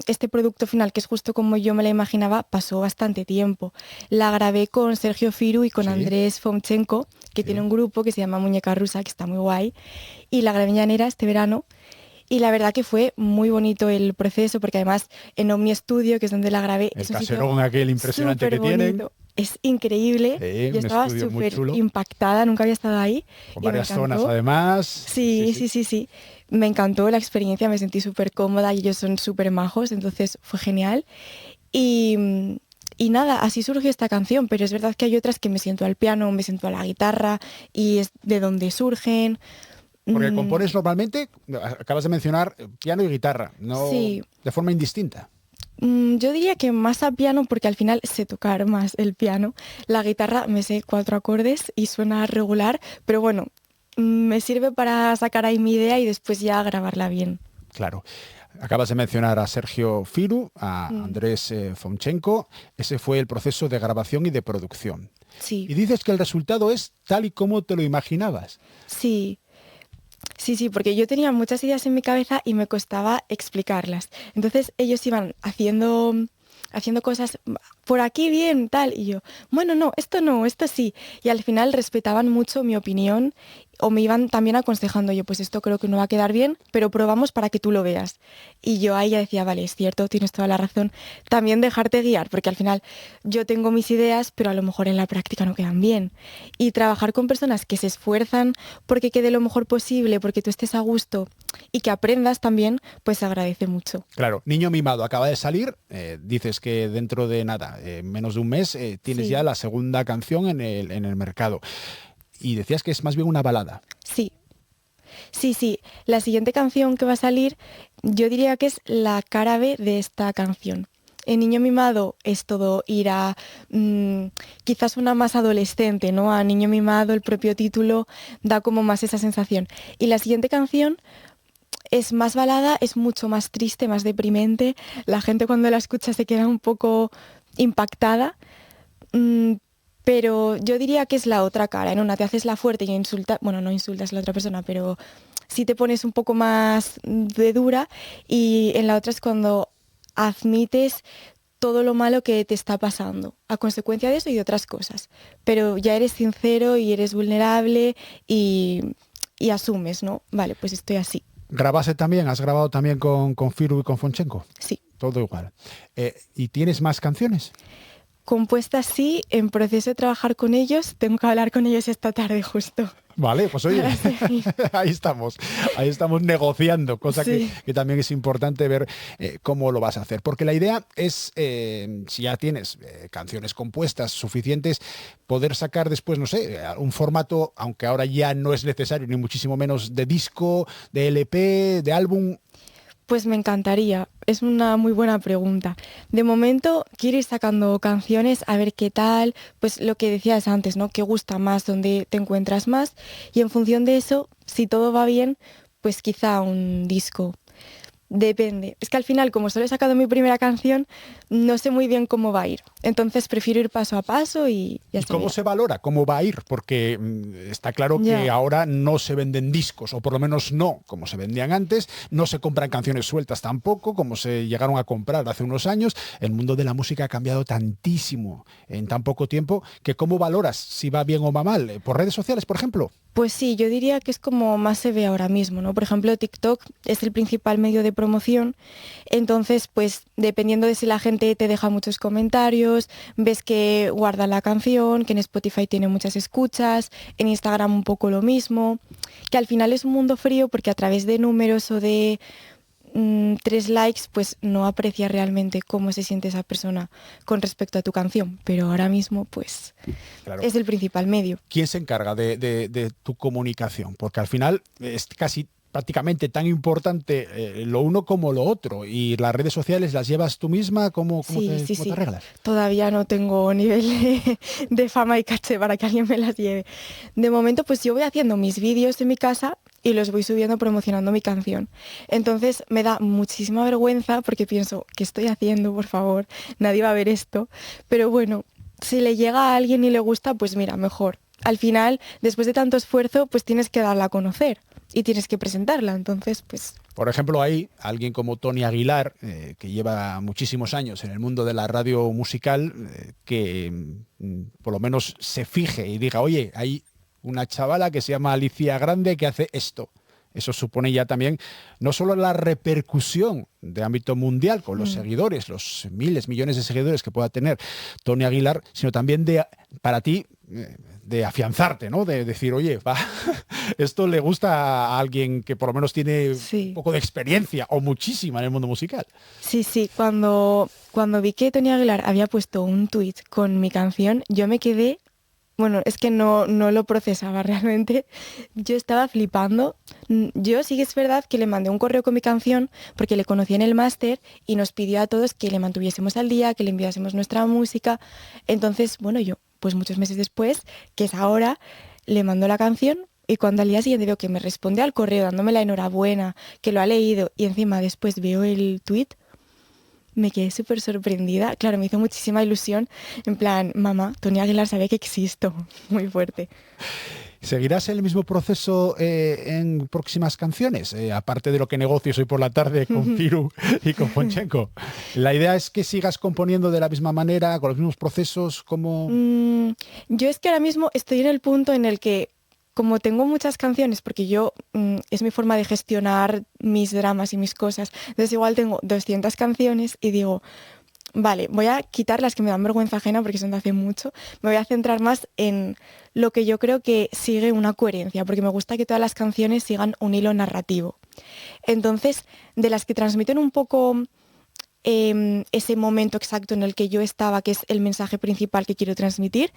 este producto final, que es justo como yo me la imaginaba, pasó bastante tiempo. La grabé con Sergio Firu y con
Sí.
Andrés Fomchenko, que tiene un grupo que se llama Muñeca Rusa, que está muy guay, y la grabé en Llanera este verano. Y la verdad que fue muy bonito el proceso, porque además en Omni Studio, que es donde la grabé,
El
es un sitio
caserón aquel impresionante que tienen.
superbonito. Es increíble.
Sí,
Yo
un
estaba
estudio muy
súper
chulo.
impactada, nunca había estado ahí.
Con
y me
varias zonas
encantó.
además.
Sí. Me encantó la experiencia, me sentí súper cómoda y ellos son súper majos, entonces fue genial. Y nada, así surgió esta canción, pero es verdad que hay otras que me siento al piano, me siento a la guitarra y es de donde surgen.
Porque
Mm,
compones normalmente, acabas de mencionar piano y guitarra, no
Sí.
de forma indistinta.
Yo diría que más a piano porque al final sé tocar más el piano. La guitarra me sé 4 acordes y suena regular, pero bueno, me sirve para sacar ahí mi idea y después ya grabarla bien.
Claro. Acabas de mencionar a Sergio Firu, a
Mm.
Andrés Fomchenko. Ese fue el proceso de grabación y de producción.
Sí.
Y dices que el resultado es tal y como te lo imaginabas.
Sí, porque yo tenía muchas ideas en mi cabeza y me costaba explicarlas. Entonces ellos iban haciendo cosas por aquí bien, tal, y yo, bueno, no, esto sí. Y al final respetaban mucho mi opinión o me iban también aconsejando, yo, pues esto creo que no va a quedar bien, pero probamos para que tú lo veas. Y yo ahí ya decía, vale, es cierto, tienes toda la razón. También dejarte guiar, porque al final yo tengo mis ideas, pero a lo mejor en la práctica no quedan bien. Y trabajar con personas que se esfuerzan porque quede lo mejor posible, porque tú estés a gusto y que aprendas también, pues se agradece mucho.
Claro, Niño Mimado acaba de salir. Dices que dentro de nada, menos de un mes, tienes
Sí.
ya la segunda canción en el mercado. Y decías que es más bien una balada.
Sí. La siguiente canción que va a salir, yo diría que es la cara B de esta canción. En Niño Mimado es todo ira, quizás una más adolescente, ¿no? A Niño Mimado el propio título da como más esa sensación. Y la siguiente canción es más balada, es mucho más triste, más deprimente. La gente cuando la escucha se queda un poco impactada. Pero yo diría que es la otra cara. En una te haces la fuerte y insultas, bueno, no insultas a la otra persona, pero sí te pones un poco más de dura. Y en la otra es cuando admites todo lo malo que te está pasando a consecuencia de eso y de otras cosas. Pero ya eres sincero y eres vulnerable y asumes, ¿no? Vale, pues estoy así.
¿Has grabado también con Firu y con Fomchenko?
Sí.
Todo igual. ¿Y tienes más canciones?
Compuesta sí, en proceso de trabajar con ellos, tengo que hablar con ellos esta tarde justo.
Vale, pues oye,
Para seguir.
ahí estamos negociando, cosa
Sí.
que también es importante ver cómo lo vas a hacer. Porque la idea es, si ya tienes canciones compuestas suficientes, poder sacar después, no sé, un formato, aunque ahora ya no es necesario, ni muchísimo menos de disco, de LP, de álbum.
Pues me encantaría, es una muy buena pregunta. De momento quiero ir sacando canciones a ver qué tal, pues lo que decías antes, ¿no? ¿Qué gusta más, dónde te encuentras más? Y en función de eso, si todo va bien, pues quizá un disco. Depende. Es que al final, como solo he sacado mi primera canción, no sé muy bien cómo va a ir. Entonces prefiero ir paso a paso y ya
¿Y
se
cómo
verá.
se valora? ¿Cómo va a ir? Porque está claro que
Ya.
ahora no se venden discos, o por lo menos no como se vendían antes, no se compran canciones sueltas tampoco, como se llegaron a comprar hace unos años. El mundo de la música ha cambiado tantísimo en tan poco tiempo, que ¿cómo valoras si va bien o va mal? ¿Por redes sociales, por ejemplo?
Pues sí, yo diría que es como más se ve ahora mismo, ¿no? Por ejemplo, TikTok es el principal medio de promoción, entonces, pues dependiendo de si la gente te deja muchos comentarios, ves que guarda la canción, que en Spotify tiene muchas escuchas, en Instagram un poco lo mismo, que al final es un mundo frío porque a través de números o de 3 likes, pues no aprecias realmente cómo se siente esa persona con respecto a tu canción, pero ahora mismo, pues
Claro.
es el principal medio.
¿Quién se encarga de tu comunicación? Porque al final es casi prácticamente tan importante lo uno como lo otro. ¿Y las redes sociales las llevas tú misma? ¿Cómo
Sí,
te arreglas?
Todavía no tengo nivel de fama y caché para que alguien me las lleve. De momento, pues yo voy haciendo mis vídeos en mi casa y los voy subiendo promocionando mi canción. Entonces me da muchísima vergüenza porque pienso, ¿qué estoy haciendo, por favor? Nadie va a ver esto. Pero bueno, si le llega a alguien y le gusta, pues mira, mejor. Al final, después de tanto esfuerzo, pues tienes que darla a conocer y tienes que presentarla. Entonces, pues...
Por ejemplo, hay alguien como Tony Aguilar, que lleva muchísimos años en el mundo de la radio musical, que por lo menos se fije y diga, oye, hay una chavala que se llama Alicia Grande que hace esto. Eso supone ya también no solo la repercusión de ámbito mundial con los seguidores, los miles, millones de seguidores que pueda tener Tony Aguilar, sino también para ti de afianzarte, ¿no? De decir, oye, va, esto le gusta a alguien que por lo menos tiene un poco de experiencia o muchísima en el mundo musical.
Sí, cuando vi que Tony Aguilar había puesto un tuit con mi canción, yo me quedé... Bueno, es que no lo procesaba realmente. Yo estaba flipando. Yo sí que es verdad que le mandé un correo con mi canción porque le conocí en el máster y nos pidió a todos que le mantuviésemos al día, que le enviásemos nuestra música. Entonces, bueno, yo, pues muchos meses después, que es ahora, le mando la canción y cuando al día siguiente veo que me responde al correo dándome la enhorabuena, que lo ha leído y encima después veo el tuit, me quedé súper sorprendida. Claro, me hizo muchísima ilusión. En plan, mamá, Tony Aguilar sabe que existo. Muy fuerte.
¿Seguirás el mismo proceso en próximas canciones? Aparte de lo que negocies hoy por la tarde con Ciru y con Ponchenko. ¿La idea es que sigas componiendo de la misma manera, con los mismos procesos? Como
Yo es que ahora mismo estoy en el punto en el que, como tengo muchas canciones, porque yo es mi forma de gestionar mis dramas y mis cosas, entonces igual tengo 200 canciones y digo, vale, voy a quitar las que me dan vergüenza ajena porque son de hace mucho, me voy a centrar más en lo que yo creo que sigue una coherencia, porque me gusta que todas las canciones sigan un hilo narrativo. Entonces, de las que transmiten un poco ese momento exacto en el que yo estaba, que es el mensaje principal que quiero transmitir,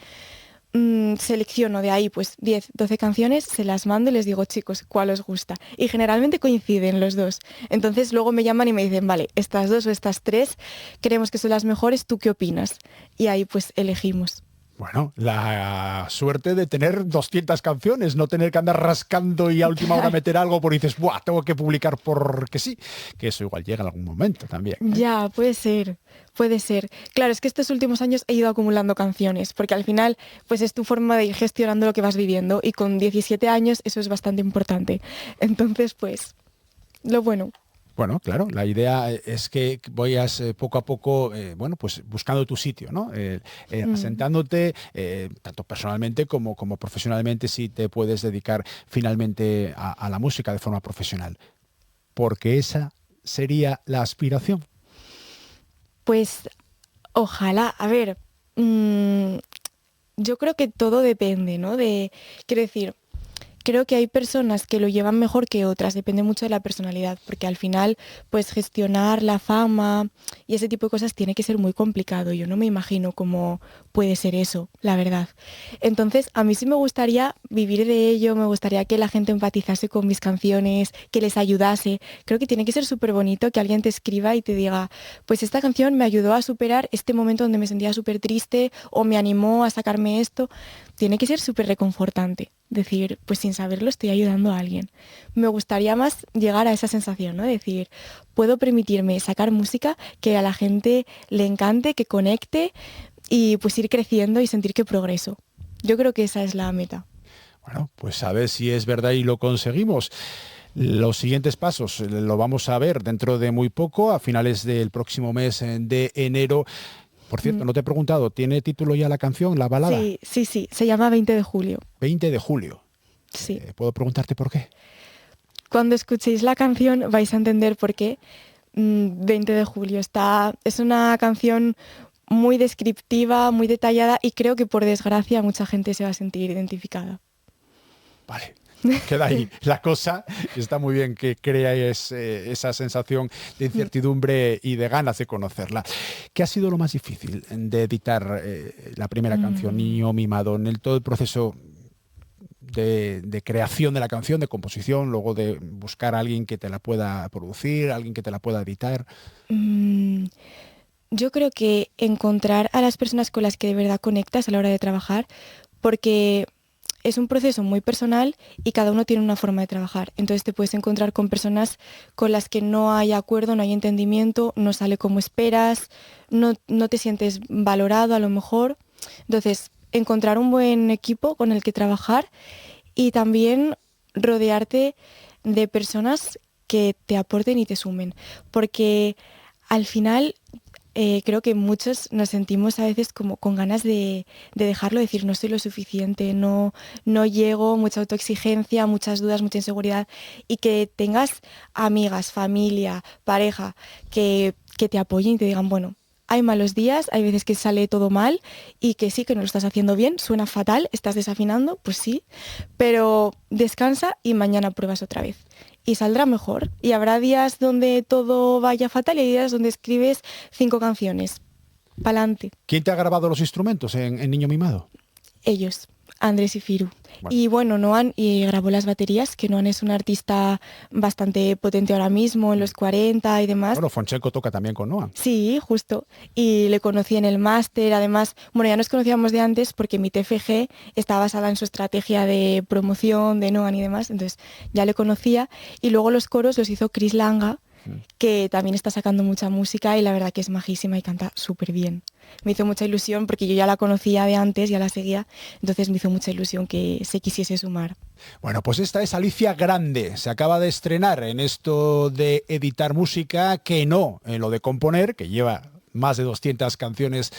selecciono de ahí pues 10, 12 canciones, se las mando y les digo, chicos, ¿cuál os gusta? Y generalmente coinciden los dos. Entonces luego me llaman y me dicen, vale, estas dos o estas tres creemos que son las mejores, ¿tú qué opinas? Y ahí pues elegimos.
Bueno, la suerte de tener 200 canciones, no tener que andar rascando y a última hora meter algo porque dices, ¡buah! Tengo que publicar porque sí. Que eso igual llega en algún momento también.
Ya, puede ser. Claro, es que estos últimos años he ido acumulando canciones, porque al final pues es tu forma de ir gestionando lo que vas viviendo y con 17 años eso es bastante importante. Entonces, pues, lo bueno.
Bueno, claro, la idea es que vayas poco a poco, bueno, pues buscando tu sitio, ¿no? Asentándote, tanto personalmente como profesionalmente, si te puedes dedicar finalmente a la música de forma profesional. Porque esa sería la aspiración.
Pues, ojalá, a ver, yo creo que todo depende, ¿no? Quiero decir, creo que hay personas que lo llevan mejor que otras, depende mucho de la personalidad, porque al final, pues gestionar la fama y ese tipo de cosas tiene que ser muy complicado. Yo no me imagino cómo puede ser eso, la verdad. Entonces, a mí sí me gustaría vivir de ello, me gustaría que la gente empatizase con mis canciones, que les ayudase. Creo que tiene que ser súper bonito que alguien te escriba y te diga, pues esta canción me ayudó a superar este momento donde me sentía súper triste o me animó a sacarme esto. Tiene que ser súper reconfortante. Decir, pues sin saberlo estoy ayudando a alguien. Me gustaría más llegar a esa sensación, ¿no? Decir, puedo permitirme sacar música que a la gente le encante, que conecte y pues ir creciendo y sentir que progreso. Yo creo que esa es la meta.
Bueno, pues a ver si es verdad y lo conseguimos. Los siguientes pasos lo vamos a ver dentro de muy poco, a finales del próximo mes de enero. Por cierto, no te he preguntado, ¿tiene título ya la canción, la balada?
Sí, se llama 20 de julio.
20 de julio.
Sí.
¿Puedo preguntarte por qué?
Cuando escuchéis la canción vais a entender por qué 20 de julio. Es una canción muy descriptiva, muy detallada y creo que por desgracia mucha gente se va a sentir identificada.
Vale. Queda ahí la cosa. Está muy bien que creáis esa sensación de incertidumbre y de ganas de conocerla. ¿Qué ha sido lo más difícil de editar la primera canción, Niño Mimado, en todo el proceso de creación de la canción, de composición, luego de buscar a alguien que te la pueda producir, alguien que te la pueda editar?
Yo creo que encontrar a las personas con las que de verdad conectas a la hora de trabajar, porque es un proceso muy personal y cada uno tiene una forma de trabajar. Entonces te puedes encontrar con personas con las que no hay acuerdo, no hay entendimiento, no sale como esperas, no te sientes valorado a lo mejor. Entonces, encontrar un buen equipo con el que trabajar y también rodearte de personas que te aporten y te sumen. Porque al final creo que muchos nos sentimos a veces como con ganas de dejarlo, decir no soy lo suficiente, no llego, mucha autoexigencia, muchas dudas, mucha inseguridad, y que tengas amigas, familia, pareja que te apoyen y te digan, bueno, hay malos días, hay veces que sale todo mal y que sí, que no lo estás haciendo bien, suena fatal, estás desafinando, pues sí, pero descansa y mañana pruebas otra vez. Y saldrá mejor. Y habrá días donde todo vaya fatal y hay días donde escribes 5 canciones. Pa'lante.
¿Quién te ha grabado los instrumentos en Niño Mimado?
Ellos, Andrés y Firu.
Bueno.
Y bueno, Noan grabó las baterías, que Noan es un artista bastante potente ahora mismo, en los 40 y demás.
Bueno, Fonchenko toca también con Noa.
Sí, justo. Y le conocí en el máster. Además, bueno, ya nos conocíamos de antes porque mi TFG está basada en su estrategia de promoción de Noan y demás. Entonces ya le conocía. Y luego los coros los hizo Chris Langa, que también está sacando mucha música y la verdad que es majísima y canta súper bien. Me hizo mucha ilusión porque yo ya la conocía de antes, ya la seguía, entonces me hizo mucha ilusión que se quisiese sumar.
Bueno, pues esta es Alicia Grande. Se acaba de estrenar en esto de editar música, que no en lo de componer, que lleva más de 200 canciones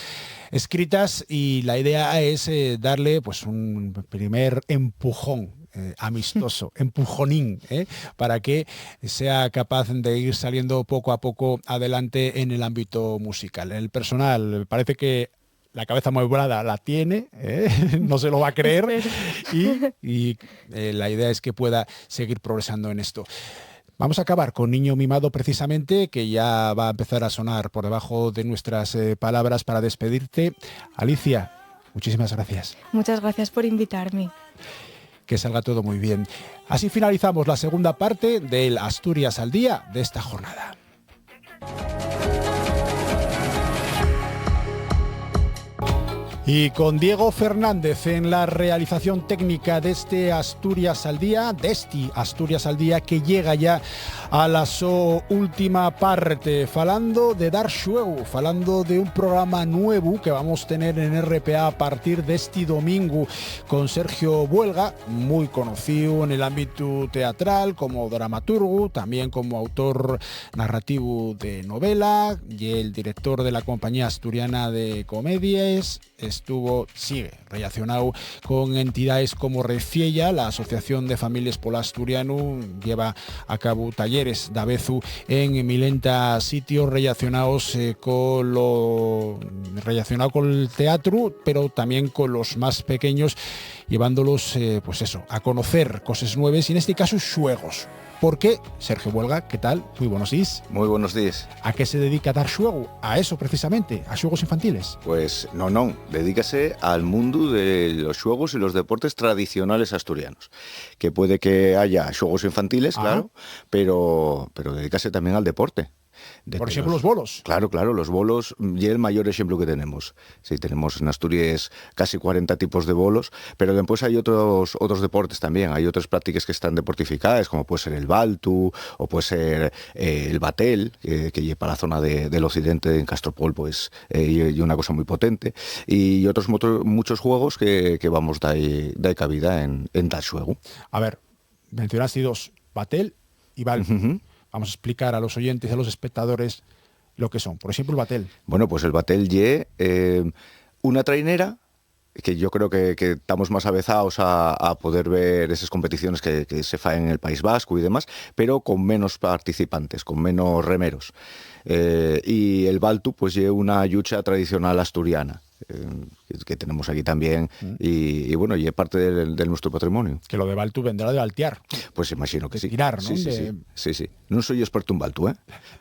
escritas, y la idea es darle pues un primer empujón amistoso, empujonín, para que sea capaz de ir saliendo poco a poco adelante en el ámbito musical. El personal parece que la cabeza amueblada la tiene, no se lo va a creer, y la idea es que pueda seguir progresando en esto. Vamos a acabar con Niño Mimado precisamente, que ya va a empezar a sonar por debajo de nuestras palabras para despedirte. Alicia, muchísimas gracias.
Muchas gracias por invitarme.
Que salga todo muy bien. Así finalizamos la segunda parte del Asturias al Día de esta jornada. Y con Diego Fernández en la realización técnica de este Asturias al Día, que llega ya a la última parte, falando de Dar Xuegu, falando de un programa nuevo que vamos a tener en RPA a partir de este domingo con Sergio Buelga, muy conocido en el ámbito teatral como dramaturgo, también como autor narrativo de novela y el director de la Compañía Asturiana de Comedias. Sigue relacionado con entidades como Reciella, la Asociación de Familias Pola Asturiano, lleva a cabo talleres de Abezu en milenta sitios relacionados con el teatro, pero también con los más pequeños, llevándolos a conocer cosas nuevas y en este caso xuegos. ¿Por qué? Sergio Buelga, ¿qué tal? Muy buenos días.
Muy buenos días.
¿A qué se dedica Dar Xuegu? A eso precisamente, a xuegos infantiles.
Pues no, dedícase al mundo de los xuegos y los deportes tradicionales asturianos. Que puede que haya xuegos infantiles, claro, pero dedícase también al deporte.
Por ejemplo, los bolos.
Claro, los bolos y el mayor ejemplo que tenemos. Sí, tenemos en Asturias casi 40 tipos de bolos, pero después hay otros deportes también. Hay otras prácticas que están deportificadas, como puede ser el baltu, o puede ser el batel, que lleva a la zona del occidente, en Castropol, pues, y una cosa muy potente. Y otros muchos juegos que vamos dar cabida en Dar Xuegu.
A ver, mencionaste dos, batel y baltu. Uh-huh. Vamos a explicar a los oyentes, a los espectadores, lo que son. Por ejemplo, el batel.
Bueno, pues el batel ye una trainera, que yo creo que estamos más avezados a poder ver esas competiciones que se faen en el País Vasco y demás, pero con menos participantes, con menos remeros. Y el baltu, pues ye una lucha tradicional asturiana. Que tenemos aquí también y bueno, y es parte de nuestro patrimonio.
Que lo de baltu vendrá de baltear.
Pues imagino que sí.
Tirar, ¿no?
Sí. No soy experto en baltu,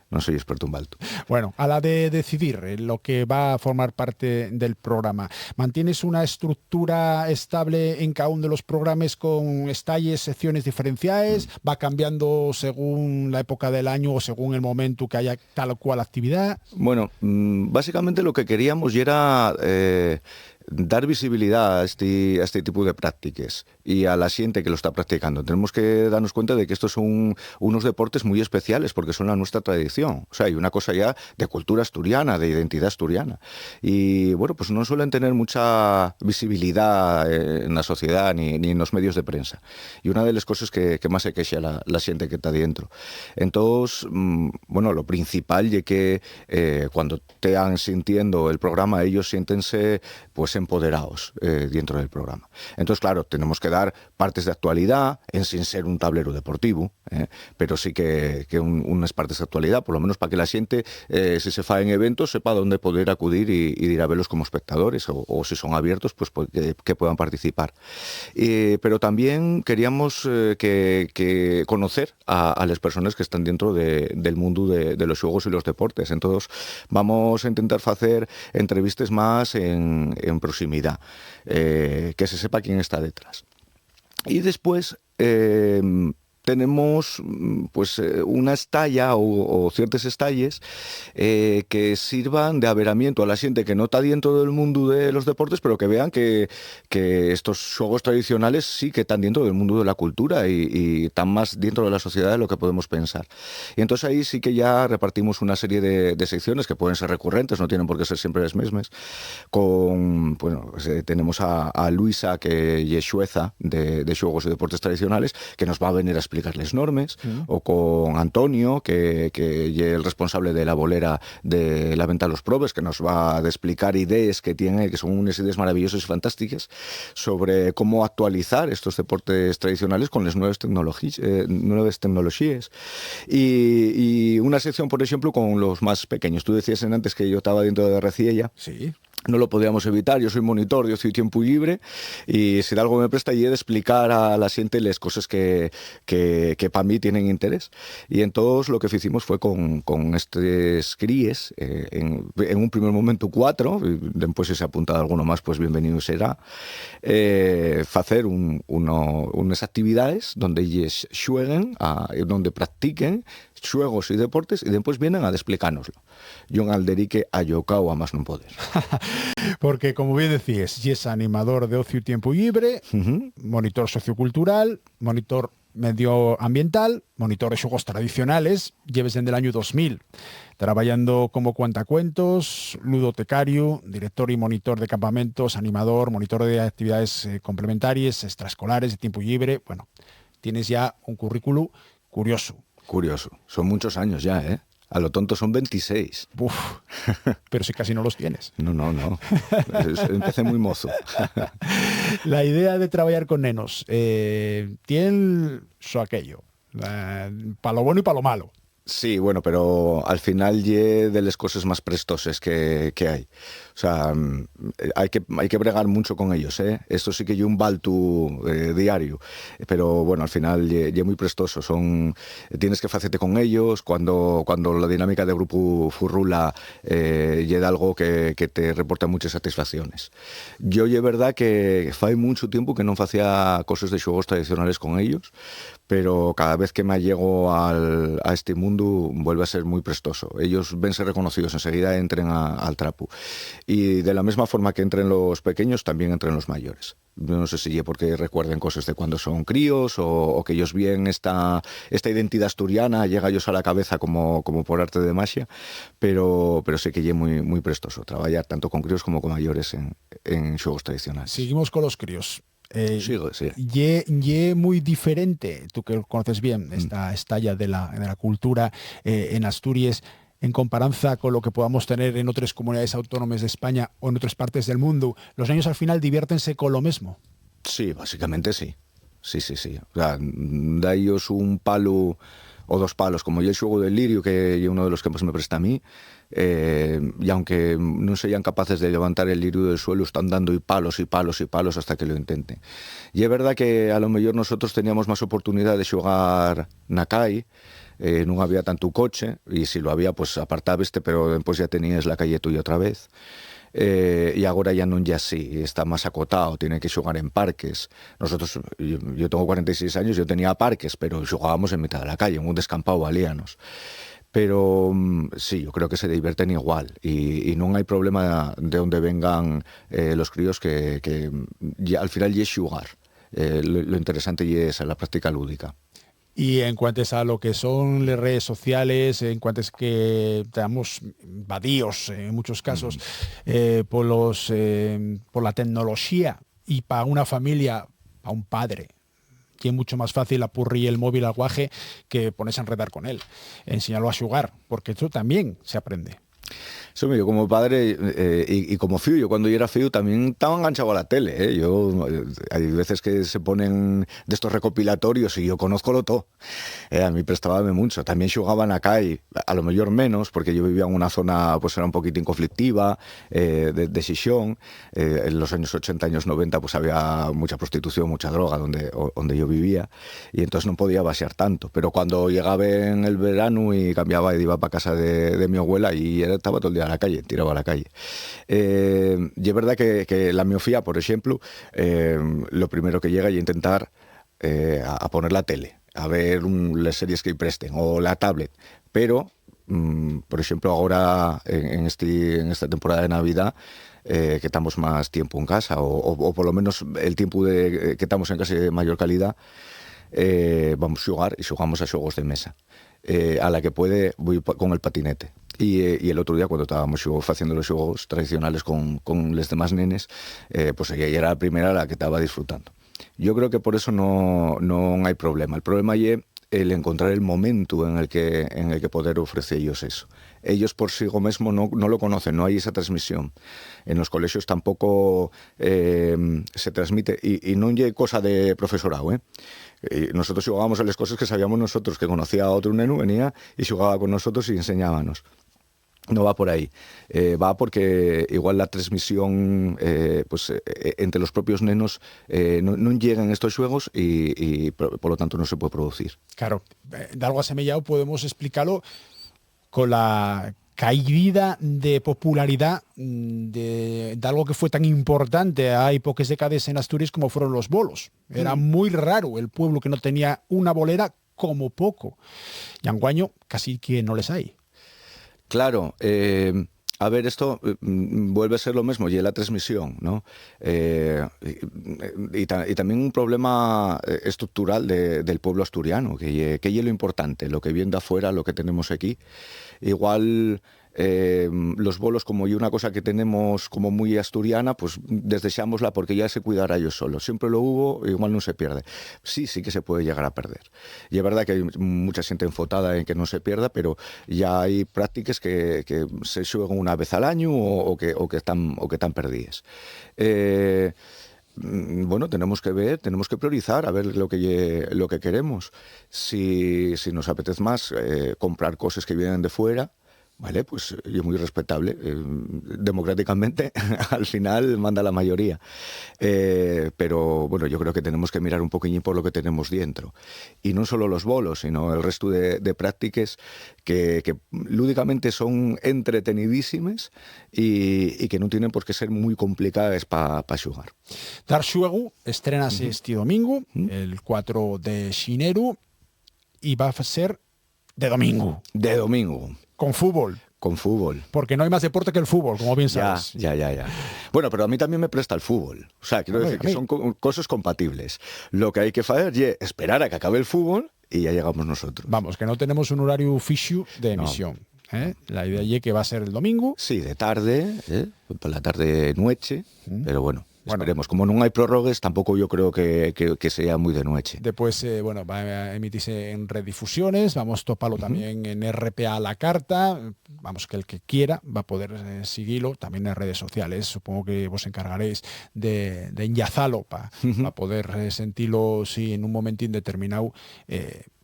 No soy experto en baltu.
Bueno, a la de decidir lo que va a formar parte del programa, ¿mantienes una estructura estable en cada uno de los programas con estalles, secciones diferenciales? ¿Va cambiando según la época del año o según el momento que haya tal o cual actividad?
Bueno, básicamente lo que queríamos era dar visibilidad a este tipo de prácticas y a la xente que lo está practicando. Tenemos que darnos cuenta de que estos son unos deportes muy especiales porque son la nuestra tradición. O sea, hay una cosa ya de cultura asturiana, de identidad asturiana. Y bueno, pues no suelen tener mucha visibilidad en la sociedad ni en los medios de prensa. Y una de las cosas que más se quexa la xente que está dentro. Entonces, bueno, lo principal es que cuando tean sintiendo el programa, ellos siéntense pues empoderados dentro del programa. Entonces, claro, tenemos que dar partes de actualidad, sin ser un tablero deportivo, pero sí que unas partes de actualidad, por lo menos para que la xente, si se fa en eventos, sepa dónde poder acudir y ir a verlos como espectadores, o si son abiertos, pues que puedan participar. Pero también queríamos que conocer a las personas que están dentro del mundo de los juegos y los deportes. Entonces, vamos a intentar hacer entrevistas más en proximidad, que se sepa quién está detrás. Y después tenemos pues una estalla o ciertas estalles que sirvan de averamiento a la xente que no está dentro del mundo de los deportes, pero que vean que estos juegos tradicionales sí que están dentro del mundo de la cultura y están más dentro de la sociedad de lo que podemos pensar. Y entonces ahí sí que ya repartimos una serie de secciones que pueden ser recurrentes, no tienen por qué ser siempre las mismas. Bueno, tenemos a Luisa, que es xueza de juegos y deportes tradicionales, que nos va a venir a explicar les normes, o con Antonio, que es el responsable de la bolera de la venta a los probes, que nos va a explicar ideas que tiene, que son unas ideas maravillosas y fantásticas, sobre cómo actualizar estos deportes tradicionales con las nuevas tecnologías. Y una sección, por ejemplo, con los más pequeños. Tú decías antes que yo estaba dentro de Reciella.
Sí.
No lo podíamos evitar, yo soy monitor de ocio y tiempo libre, y si de algo me presta y he de explicar a la gente las cosas que para mí tienen interés. Y entonces lo que hicimos fue con estos críes, en un primer momento 4, y después si se apunta alguno más, pues bienvenido será, hacer unas actividades donde ellos jueguen, donde practiquen juegos y deportes, y después vienen a explicárnoslo. John Alderique a Yocao a más no poder.
Porque, como bien decías, y es animador de ocio y tiempo libre, monitor sociocultural, monitor medioambiental, monitor de juegos tradicionales, lleves desde el año 2000, trabajando como cuentacuentos, ludotecario, director y monitor de campamentos, animador, monitor de actividades complementarias, extraescolares, de tiempo libre. Bueno, tienes ya un currículum curioso.
Curioso. Son muchos años ya, ¿eh? A lo tonto son 26.
Uf, pero si casi no los tienes.
No. Empecé muy mozo.
La idea de trabajar con nenos, tiene eso aquello, para lo bueno y para lo malo.
Sí, bueno, pero al final es de las cosas más prestosas que hay. O sea, hay que bregar mucho con ellos, ¿eh? Esto sí que es un baltu diario, pero bueno, al final es muy prestoso. Tienes que facerte con ellos cuando la dinámica de grupo furrula llega algo que te reporta muchas satisfacciones. Yo es verdad que fai mucho tiempo que no hacía cosas de juegos tradicionales con ellos, pero cada vez que me llego a este mundo vuelve a ser muy prestoso. Ellos vense reconocidos, enseguida entren al trapo. Y de la misma forma que entren los pequeños, también entren los mayores. Yo no sé si es porque recuerden cosas de cuando son críos o que ellos ven esta identidad asturiana, llega a ellos a la cabeza como por arte de magia, pero sí que es muy, muy prestoso trabajar tanto con críos como con mayores en juegos tradicionales.
Seguimos con los críos.
Sí.
Y muy diferente, tú que conoces bien esta estalla de la cultura en Asturias, en comparanza con lo que podamos tener en otras comunidades autónomas de España o en otras partes del mundo. Los niños al final diviértense con lo mismo.
Sí, básicamente sí. Sí. O sea, da ellos un palo o dos palos, como yo el juego del lirio, que es uno de los que más me presta a mí, y aunque no sean capaces de levantar el lirio del suelo, están dando y palos hasta que lo intenten. Y es verdad que a lo mejor nosotros teníamos más oportunidad de jugar na calle, no había tanto coche, y si lo había, pues apartabas, pero después ya tenías la calle tuya otra vez. Y ahora ya no ya así, está más acotado, tiene que jugar en parques. Nosotros, yo tengo 46 años, yo tenía parques, pero jugábamos en mitad de la calle, en un descampado valíanos. pero sí, yo creo que se divierten igual y no hay problema de donde vengan los críos que ya, al final es jugar. Lo interesante es la práctica lúdica.
Y en cuanto a lo que son las redes sociales, en cuanto es que estamos invadidos en muchos casos por la tecnología, y para una familia, para un padre, que es mucho más fácil apurrir el móvil al guaje que ponerse a enredar con él, enseñarlo a jugar, porque eso también se aprende.
Eso, yo como padre y como fío, yo cuando yo era fío también estaba enganchado a la tele. Hay veces que se ponen de estos recopilatorios y yo conozco lo todo. A mí prestábame mucho. También jugaban acá y a lo mejor menos, porque yo vivía en una zona pues era un poquito conflictiva, de Xixón. En los años 80, años 90 pues había mucha prostitución, mucha droga donde yo vivía y entonces no podía vaciar tanto. Pero cuando llegaba en el verano y cambiaba y iba para casa de mi abuela y estaba todo el día a la calle, tiraba a la calle. Y es verdad que la miofía, por ejemplo, lo primero que llega es intentar a poner la tele, a ver las series que presten, o la tablet, pero, por ejemplo, ahora en esta temporada de Navidad, que estamos más tiempo en casa, o por lo menos el tiempo que estamos en casa de mayor calidad, vamos a jugar y jugamos a juegos de mesa. A la que puede voy con el patinete. Y el otro día, cuando estábamos haciendo los juegos tradicionales con los demás nenes, pues ella era la primera a la que estaba disfrutando. Yo creo que por eso no hay problema. El problema es el encontrar el momento en el que poder ofrecer ellos eso. Ellos por sí mismos no lo conocen, no hay esa transmisión. En los colegios tampoco se transmite, y no hay cosa de profesorado, Y nosotros jugábamos a las cosas que sabíamos nosotros, que conocía a otro neno, venía y jugaba con nosotros y enseñábamos. No va por ahí, va porque igual la transmisión entre los propios nenos no llegan estos juegos y por lo tanto no se puede producir.
Claro, de algo asemejado podemos explicarlo con la caída de popularidad de algo que fue tan importante hay pocas décadas en Asturias como fueron los bolos. Era muy raro el pueblo que no tenía una bolera, como poco. Y anguaño casi que no les hay.
Claro, a ver, esto vuelve a ser lo mismo, y la transmisión, ¿no? Y también un problema estructural del pueblo asturiano, que es lo importante, lo que viene de afuera, lo que tenemos aquí. Igual los bolos, como y una cosa que tenemos como muy asturiana, pues desdeseámosla porque ya se cuidará ellos solos. Siempre lo hubo, igual no se pierde. Sí que se puede llegar a perder. Y es verdad que hay mucha gente enfotada en que no se pierda, pero ya hay prácticas que se juegan una vez al año o que están perdidas. Bueno, tenemos que ver, tenemos que priorizar a ver lo que queremos. Si nos apetece más comprar cosas que vienen de fuera, vale, pues es muy respetable. Democráticamente, al final manda la mayoría. Pero bueno, yo creo que tenemos que mirar un poquillín por lo que tenemos dentro. Y no solo los bolos, sino el resto de prácticas que lúdicamente son entretenidísimas y que no tienen por qué ser muy complicadas para jugar.
Dar xuego estrenase este domingo, el 4 de xineru, y va a ser de domingo.
De domingo.
Con fútbol.
Con fútbol.
Porque no hay más deporte que el fútbol, como bien sabes.
Ya. Bueno, pero a mí también me presta el fútbol. O sea, quiero decir que son cosas compatibles. Lo que hay que hacer es esperar a que acabe el fútbol y ya llegamos nosotros.
Vamos, que no tenemos un horario fijo de emisión. No. La idea es que va a ser el domingo.
Sí, de tarde, por la tarde noche, pero bueno. Esperemos, como no hay prórrogas, tampoco yo creo que sea muy de noche.
Después, va a emitirse en redifusiones, vamos a toparlo también en RPA a la carta, vamos, que el que quiera va a poder seguirlo también en redes sociales. Supongo que vos encargaréis de enlazarlo para poder sentirlo, si en un momentín determinado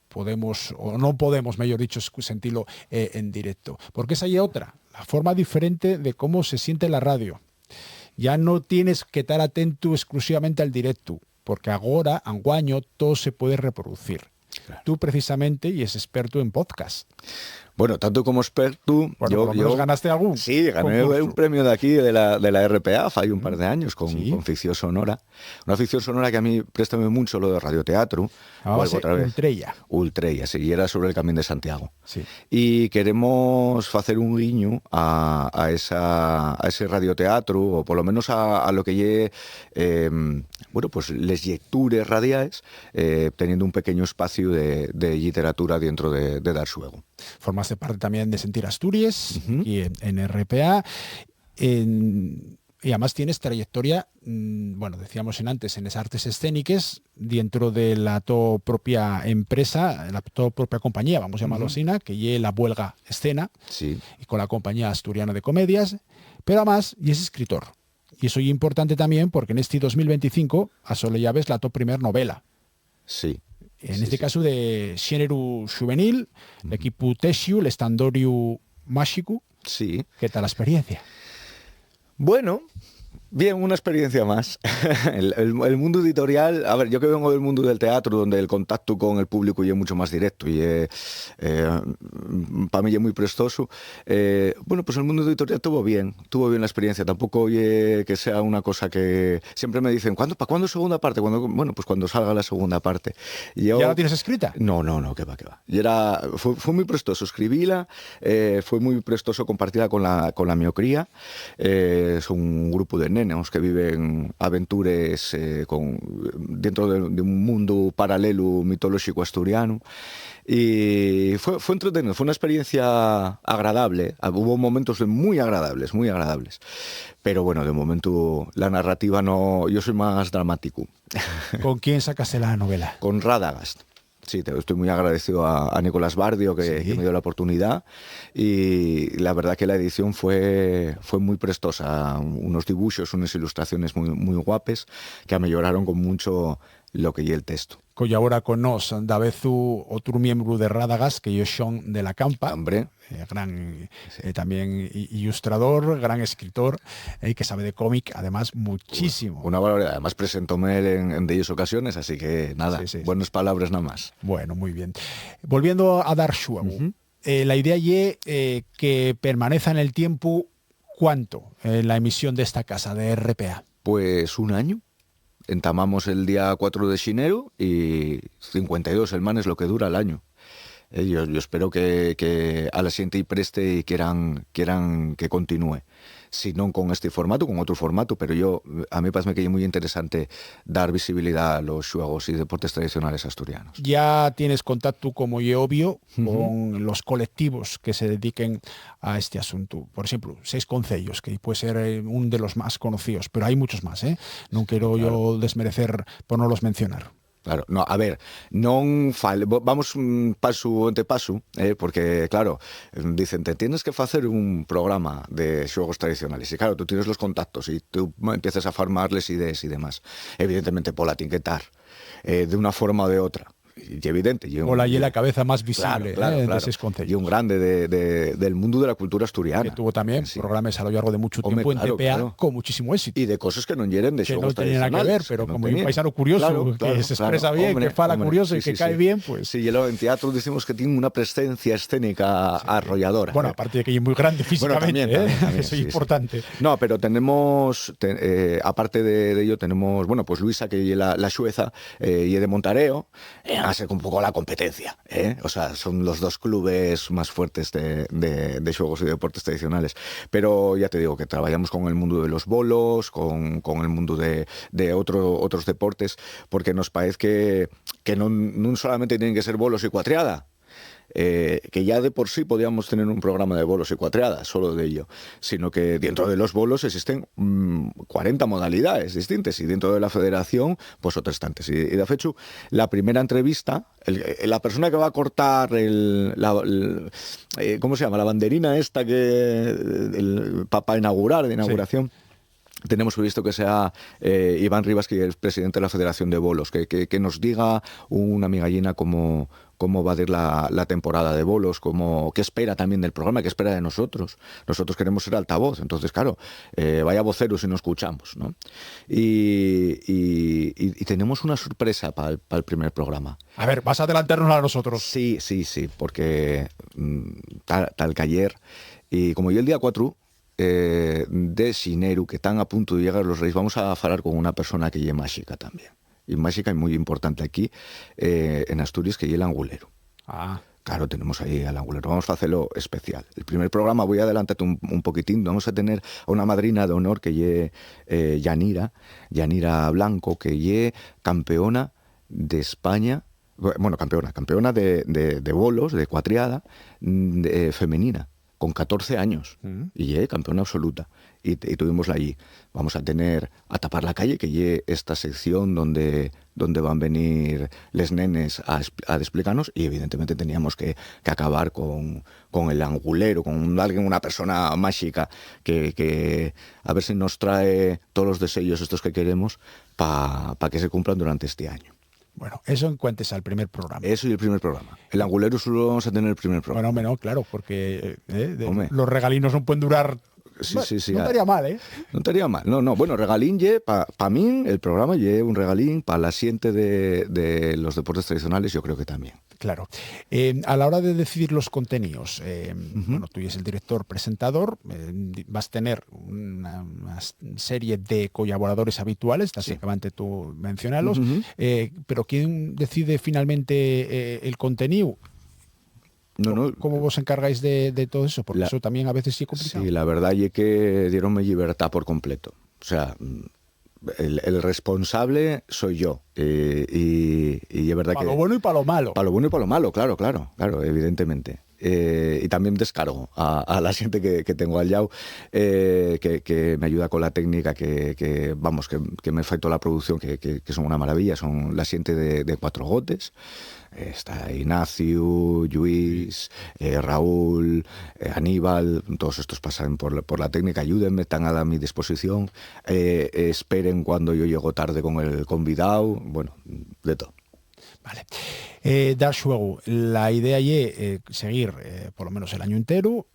podemos, o no podemos, mejor dicho, sentirlo en directo. Porque esa hay otra, la forma diferente de cómo se siente la radio. Ya no tienes que estar atento exclusivamente al directo, porque ahora, anguaño, todo se puede reproducir. Claro. Tú precisamente y es experto en podcast.
Bueno, tanto como experto,
Bueno, por lo menos ganaste algún
Sí, gané
concurso.
un premio de aquí, de la RPA, hay un par de años, con
Sí.
ficción sonora. Una ficción sonora que a mí préstame mucho lo de radioteatro.
Llamabase
Vuelvo otra vez.
Ultrella.
Ultrella, sí, y era sobre el Camino de Santiago.
Sí.
Y queremos hacer un guiño a ese radioteatro, o por lo menos a lo que lleve, bueno, pues les lectures radiales, teniendo un pequeño espacio de literatura dentro de Dar Suego.
Formaste parte también de Sentir Asturias y en RPA. Y además tienes trayectoria, bueno, decíamos antes, en las artes escénicas, dentro de la tu propia empresa, la tu propia compañía, vamos a llamarlo así, que lleve la Huelga Escena,
Sí.
y con la Compañía Asturiana de Comedias, pero además y es escritor. Y eso es importante también porque en este 2025 a solo llaves la tu primer novela.
Sí.
En
Sí,
este
sí.
caso de xénero juvenil, el equipo Texiu, el Estandorio Máxico.
Sí.
¿Qué tal la experiencia?
Bueno, bien, una experiencia más. El mundo editorial, a ver, yo que vengo del mundo del teatro, donde el contacto con el público es mucho más directo y para mí es muy prestoso, bueno, pues el mundo editorial tuvo bien la experiencia. Tampoco oye que sea una cosa que siempre me dicen, ¿para cuándo segunda parte? Bueno, pues cuando salga la segunda parte. Y yo,
¿Ya la tienes escrita?
No, que va. Y fue muy prestoso escribirla, fue muy prestoso compartirla con la miocría. Es un grupo de nenos que viven aventuras dentro de un mundo paralelo mitológico asturiano. Y fue entretenido, fue una experiencia agradable. Hubo momentos muy agradables. Pero bueno, de momento la narrativa no. Yo soy más dramático.
¿Con quién sacaste la novela?
Con Radagast. Sí, estoy muy agradecido a Nicolás Bardio que me dio la oportunidad, y la verdad que la edición fue muy prestosa, unos dibujos, unas ilustraciones muy guapes que mejoraron con mucho lo que y el texto.
Collabora con nos Davezu, otro miembro de Radagast, que yo Sean de la Campa,
Hombre,
gran también ilustrador, gran escritor, que sabe de cómic, además muchísimo.
una barbaridad. Además presentóme él en 10 ocasiones, así que nada,
Sí.
buenas palabras nada más.
Bueno, muy bien. Volviendo a Dar Suego, la idea es que permanezca en el tiempo, ¿cuánto? La emisión de esta casa, de RPA.
Pues un año. Entamamos el día 4 de xinero y 52 semanas lo que dura el año. Yo espero que a la siguiente y preste y quieran que continúe. Si no con este formato, con otro formato, pero a mí me parece que es muy interesante dar visibilidad a los juegos y deportes tradicionales asturianos.
Ya tienes contacto, como es obvio, con los colectivos que se dediquen a este asunto. Por ejemplo, 6 concellos, que puede ser uno de los más conocidos, pero hay muchos más, ¿eh? No quiero yo desmerecer por no los mencionar.
Claro, no, a ver, vamos paso ante paso, porque claro, dicen, te tienes que hacer un programa de juegos tradicionales, y claro, tú tienes los contactos y tú empiezas a farmarles ideas y demás. Evidentemente, Pola tiene que estar de una forma o de otra. Y evidente.
O la la cabeza más visible
claro,
de 6 concellos.
Y un grande del mundo de la cultura asturiana.
Que tuvo también programas a lo largo de mucho
Hombre,
tiempo
claro,
en TPA
claro.
con muchísimo éxito.
Y de cosas que no hieren de
Que
juegos
no tenían nada que ver,
tradicionales,
pero
que no
como hay un
tenían.
paisano curioso, que se expresa bien,
hombre,
que fala
hombre,
curioso y
sí,
que
sí,
cae
sí.
bien, pues...
Sí, y luego en teatro decimos que tiene una presencia escénica arrolladora.
Bueno, aparte de que es muy grande físicamente,
también,
eso es
sí,
importante.
sí. No, pero tenemos, aparte de ello, tenemos, bueno, pues Luisa, que es la xueza, y de Montareo, hace un poco la competencia, ¿eh? O sea, son los dos clubes más fuertes de juegos y deportes tradicionales. Pero ya te digo que trabajamos con el mundo de los bolos, con el mundo de otros deportes, porque nos parece que no solamente tienen que ser bolos y cuatriada, que ya de por sí podíamos tener un programa de bolos y cuatriadas, solo de ello, sino que dentro de los bolos existen 40 modalidades distintas, y dentro de la federación, pues otras tantas. Y de hecho, la primera entrevista, la persona que va a cortar ¿cómo se llama? La banderina esta para inaugurar, de inauguración. Sí. Tenemos previsto que sea Iván Rivas, que es presidente de la Federación de Bolos, que nos diga una migallina cómo va a ir la temporada de bolos, qué espera también del programa, qué espera de nosotros. Nosotros queremos ser altavoz, entonces claro, vaya vocero si no escuchamos, ¿no? Y y tenemos una sorpresa para el primer programa.
A ver, vas a adelantarnos a nosotros.
Sí, porque tal que ayer, y como yo el día 4 de Xineru, que están a punto de llegar los Reis, vamos a hablar con una persona que lle máxica también. Y máxica es muy importante aquí, en Asturias, que lle el angulero. Claro, tenemos ahí al angulero. Vamos a hacerlo especial. El primer programa, voy a adelantarte un poquitín, vamos a tener a una madrina de honor que lle Yanira Blanco, que lle campeona de España, bueno, campeona de bolos, de cuatriada, femenina, con 14 años, y campeona absoluta. Y tuvimosla allí. Vamos a tener a Tapar la Calle, que lle esta sección donde van a venir les nenes a explicarnos, y evidentemente teníamos que acabar con el angulero, con alguien, una persona mágica, que a ver si nos trae todos los deseos estos que queremos para que se cumplan durante este año.
Bueno, eso en cuentes al primer programa.
Eso y el primer programa. El angulero solo vamos a tener el primer programa.
Bueno, no, claro, porque los regalinos no pueden durar.
Sí.
No estaría mal, ¿eh?
No estaría mal. No. Bueno, regalín para mí, el programa lle un regalín, para la siente de los deportes tradicionales, yo creo que también.
Claro. A la hora de decidir los contenidos, bueno, tú eres el director presentador, vas a tener una serie de colaboradores habituales, básicamente tú mencionalos, pero ¿quién decide finalmente el contenido?
No.
¿Cómo vos encargáis de todo eso? Porque eso también a veces sí es complicado.
Sí, la verdad es que dieronme libertad por completo. O sea, el responsable soy yo. Y es verdad
para lo bueno y para lo malo.
Para lo bueno y para lo malo, claro, evidentemente. Y también descargo a la gente que tengo al lado, que me ayuda con la técnica, que me faltó la producción, que son una maravilla, son la gente de Cuatro Gotes. Está Ignacio, Luis, Raúl, Aníbal, todos estos pasan por la técnica, ayúdenme, están a mi disposición, esperen cuando yo llego tarde con el convidado, bueno, de todo.
Vale. Dar juego. La idea es seguir por lo menos el año entero.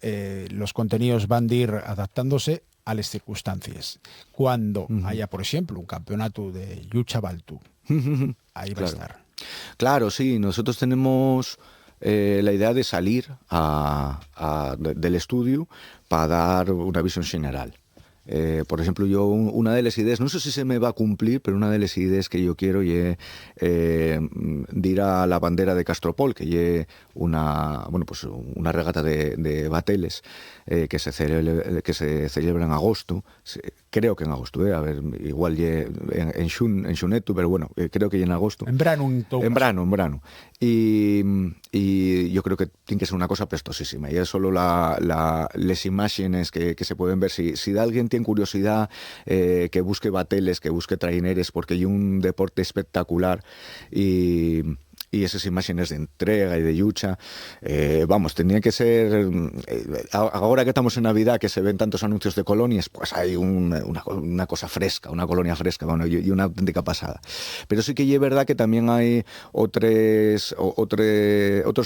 Los contenidos van a ir adaptándose a las circunstancias. Cuando haya, por ejemplo, un campeonato de lucha baltu, ahí va a estar.
Claro, sí. Nosotros tenemos la idea de salir del estudio para dar una visión general. Por ejemplo, yo una de las ideas, no sé si se me va a cumplir, pero una de las ideas que yo quiero es ir a la bandera de Castropol, que es una regata de bateles que se celebra en agosto, creo que en agosto, a ver, igual en Xunetu, pero bueno, creo que en agosto.
En verano.
Y yo creo que tiene que ser una cosa prestosísima. Y es solo las imágenes que se pueden ver. Si de alguien tiene curiosidad, que busque bateles, que busque traineres, porque hay un deporte espectacular y esas imágenes de entrega y de lucha, tenía que ser, ahora que estamos en Navidad, que se ven tantos anuncios de colonias, pues hay una cosa fresca, una colonia fresca, y una auténtica pasada. Pero sí que es verdad que también hay otros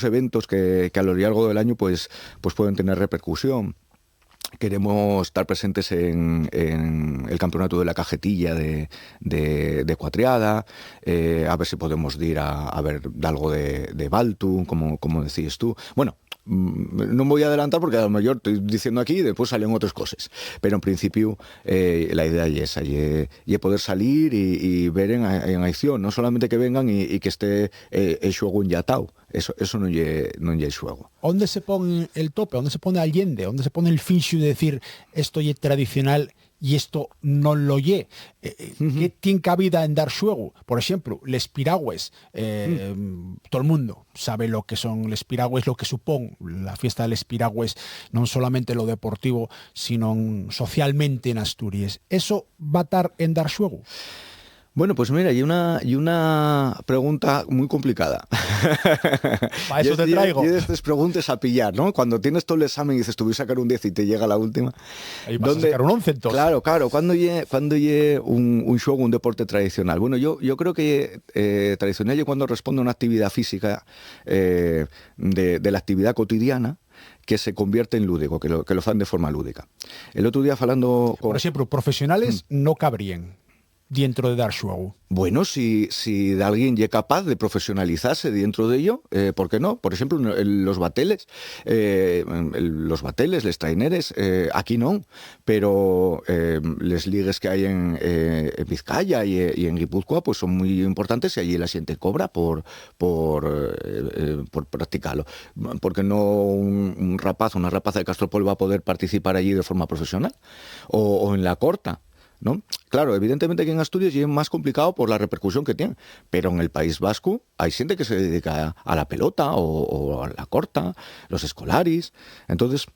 eventos que a lo largo del año pues pueden tener repercusión. Queremos estar presentes en el campeonato de la cajetilla de cuatriada, a ver si podemos ir a ver algo de Baltu, como decías tú. Bueno, no me voy a adelantar porque a lo mejor estoy diciendo aquí y después salen otras cosas. Pero en principio la idea es esa, y poder salir y ver en acción, no solamente que vengan y que esté el juego enllatado. Eso no es el juego.
¿Dónde se pone el tope? ¿Dónde se pone Allende? ¿Dónde se pone el fincho de decir esto es tradicional y esto no lo es? ¿Qué tiene cabida en dar juego? Por ejemplo, les piragües. Todo el mundo sabe lo que son les piragües, lo que supone la fiesta de les piragües, no solamente lo deportivo, sino socialmente en Asturias. ¿Eso va a estar en dar juego?
Bueno, pues mira, hay una pregunta muy complicada.
Para eso te traigo.
Y de estas preguntas a pillar, ¿no? Cuando tienes todo el examen y dices, tú voy a sacar un 10 y te llega la última.
Ahí vas a sacar un 11 entonces.
Claro. Cuando llegue un juego, un deporte tradicional. Bueno, yo creo que tradicional es cuando responde a una actividad física de la actividad cotidiana, que se convierte en lúdico, que lo fan de forma lúdica. El otro día hablando...
Por ejemplo, profesionales no cabrían. dentro de dar xuego?
Bueno, si alguien es capaz de profesionalizarse dentro de ello, ¿por qué no? Por ejemplo, los bateles, les traineres, aquí no, pero les ligues que hay en Vizcaya y en Guipúzcoa pues son muy importantes y allí la gente cobra por practicarlo. Porque no un rapaz o una rapaza de Castropol va a poder participar allí de forma profesional o en la corta, ¿no? Claro, evidentemente que en Asturias es más complicado por la repercusión que tiene, pero en el País Vasco hay gente que se dedica a la pelota o a la corta, los escolaris. Entonces,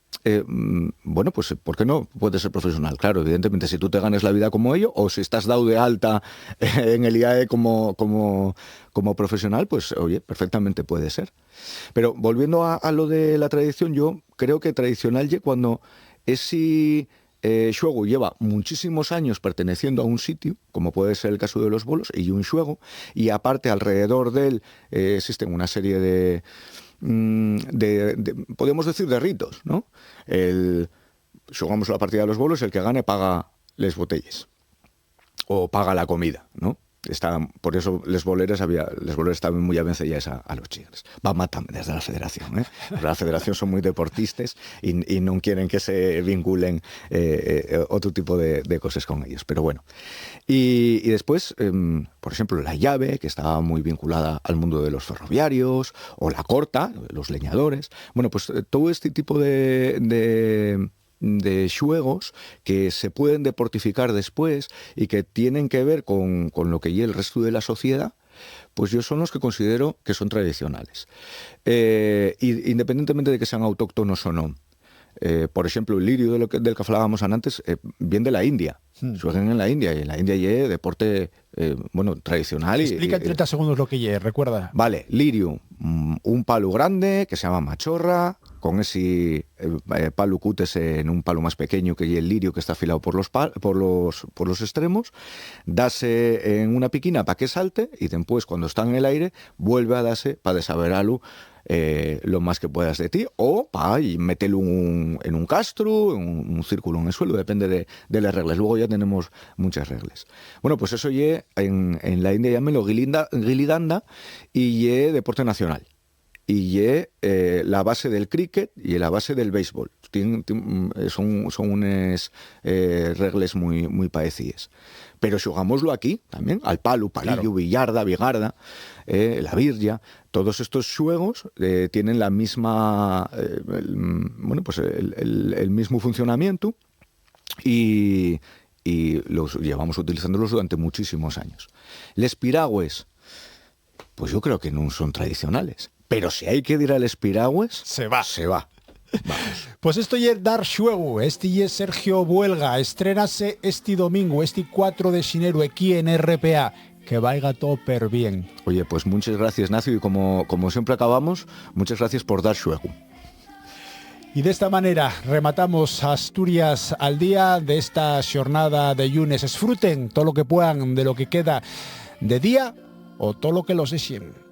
bueno, pues ¿por qué no puede ser profesional? Claro, evidentemente si tú te ganes la vida como ello o si estás dado de alta en el IAE como profesional, pues oye, perfectamente puede ser. Pero volviendo a lo de la tradición, yo creo que tradicional es cuando ese xuego lleva muchísimos años perteneciendo a un sitio, como puede ser el caso de los bolos, y un xuego, y aparte alrededor de él existen una serie de podemos decir, de ritos, ¿no? Xogamos la partida de los bolos, el que gane paga les botelles, o paga la comida, ¿no? Por eso les boleros estaban muy avencillados a los chigres. Va matan desde la federación, ¿eh? Pero la federación son muy deportistas y no quieren que se vinculen otro tipo de cosas con ellos. Pero bueno. Y después, por ejemplo, la llave, que estaba muy vinculada al mundo de los ferroviarios, o la corta, los leñadores. Bueno, pues todo este tipo de xuegos que se pueden deportificar después y que tienen que ver con lo que y el resto de la sociedad, pues yo son los que considero que son tradicionales. Independientemente de que sean autóctonos o no. Por ejemplo, el lirio del que hablábamos antes viene de la India. Juegan en la India y en la India es deporte tradicional.
Explica en 30 segundos lo que es, recuerda.
Vale, lirio, un palo grande que se llama machorra, con ese palo cutes en un palo más pequeño que es el lirio que está afilado por los extremos, dase en una piquina para que salte y después cuando está en el aire vuelve a darse para desaverarlo lo más que puedas de ti, o para meterlo en un castro, en un círculo en el suelo, depende de las reglas. Luego ya tenemos muchas reglas. Bueno, pues eso en la India llámelo guilidanda y deporte nacional. Y la base del cricket y la base del béisbol. Son unas reglas muy, muy parecidas. Pero xugámoslo aquí también, al palo, palillo, claro. Billarda, bigarda, la birria. Todos estos xuegos tienen la misma, el mismo funcionamiento y los llevamos utilizándolos durante muchísimos años. Les piragües, pues yo creo que no son tradicionales. Pero si hay que ir al espiragües, se va. Vamos.
Pues esto es Dar Xuego, este es Sergio Buelga, estrenase este domingo, este 4 de xinero aquí en RPA, que vaya todo per bien.
Oye, pues muchas gracias, Nacio, y como siempre acabamos, muchas gracias por Dar Xuego.
Y de esta manera rematamos Asturias al día de esta jornada de lunes. Disfruten todo lo que puedan de lo que queda de día o todo lo que los deseen.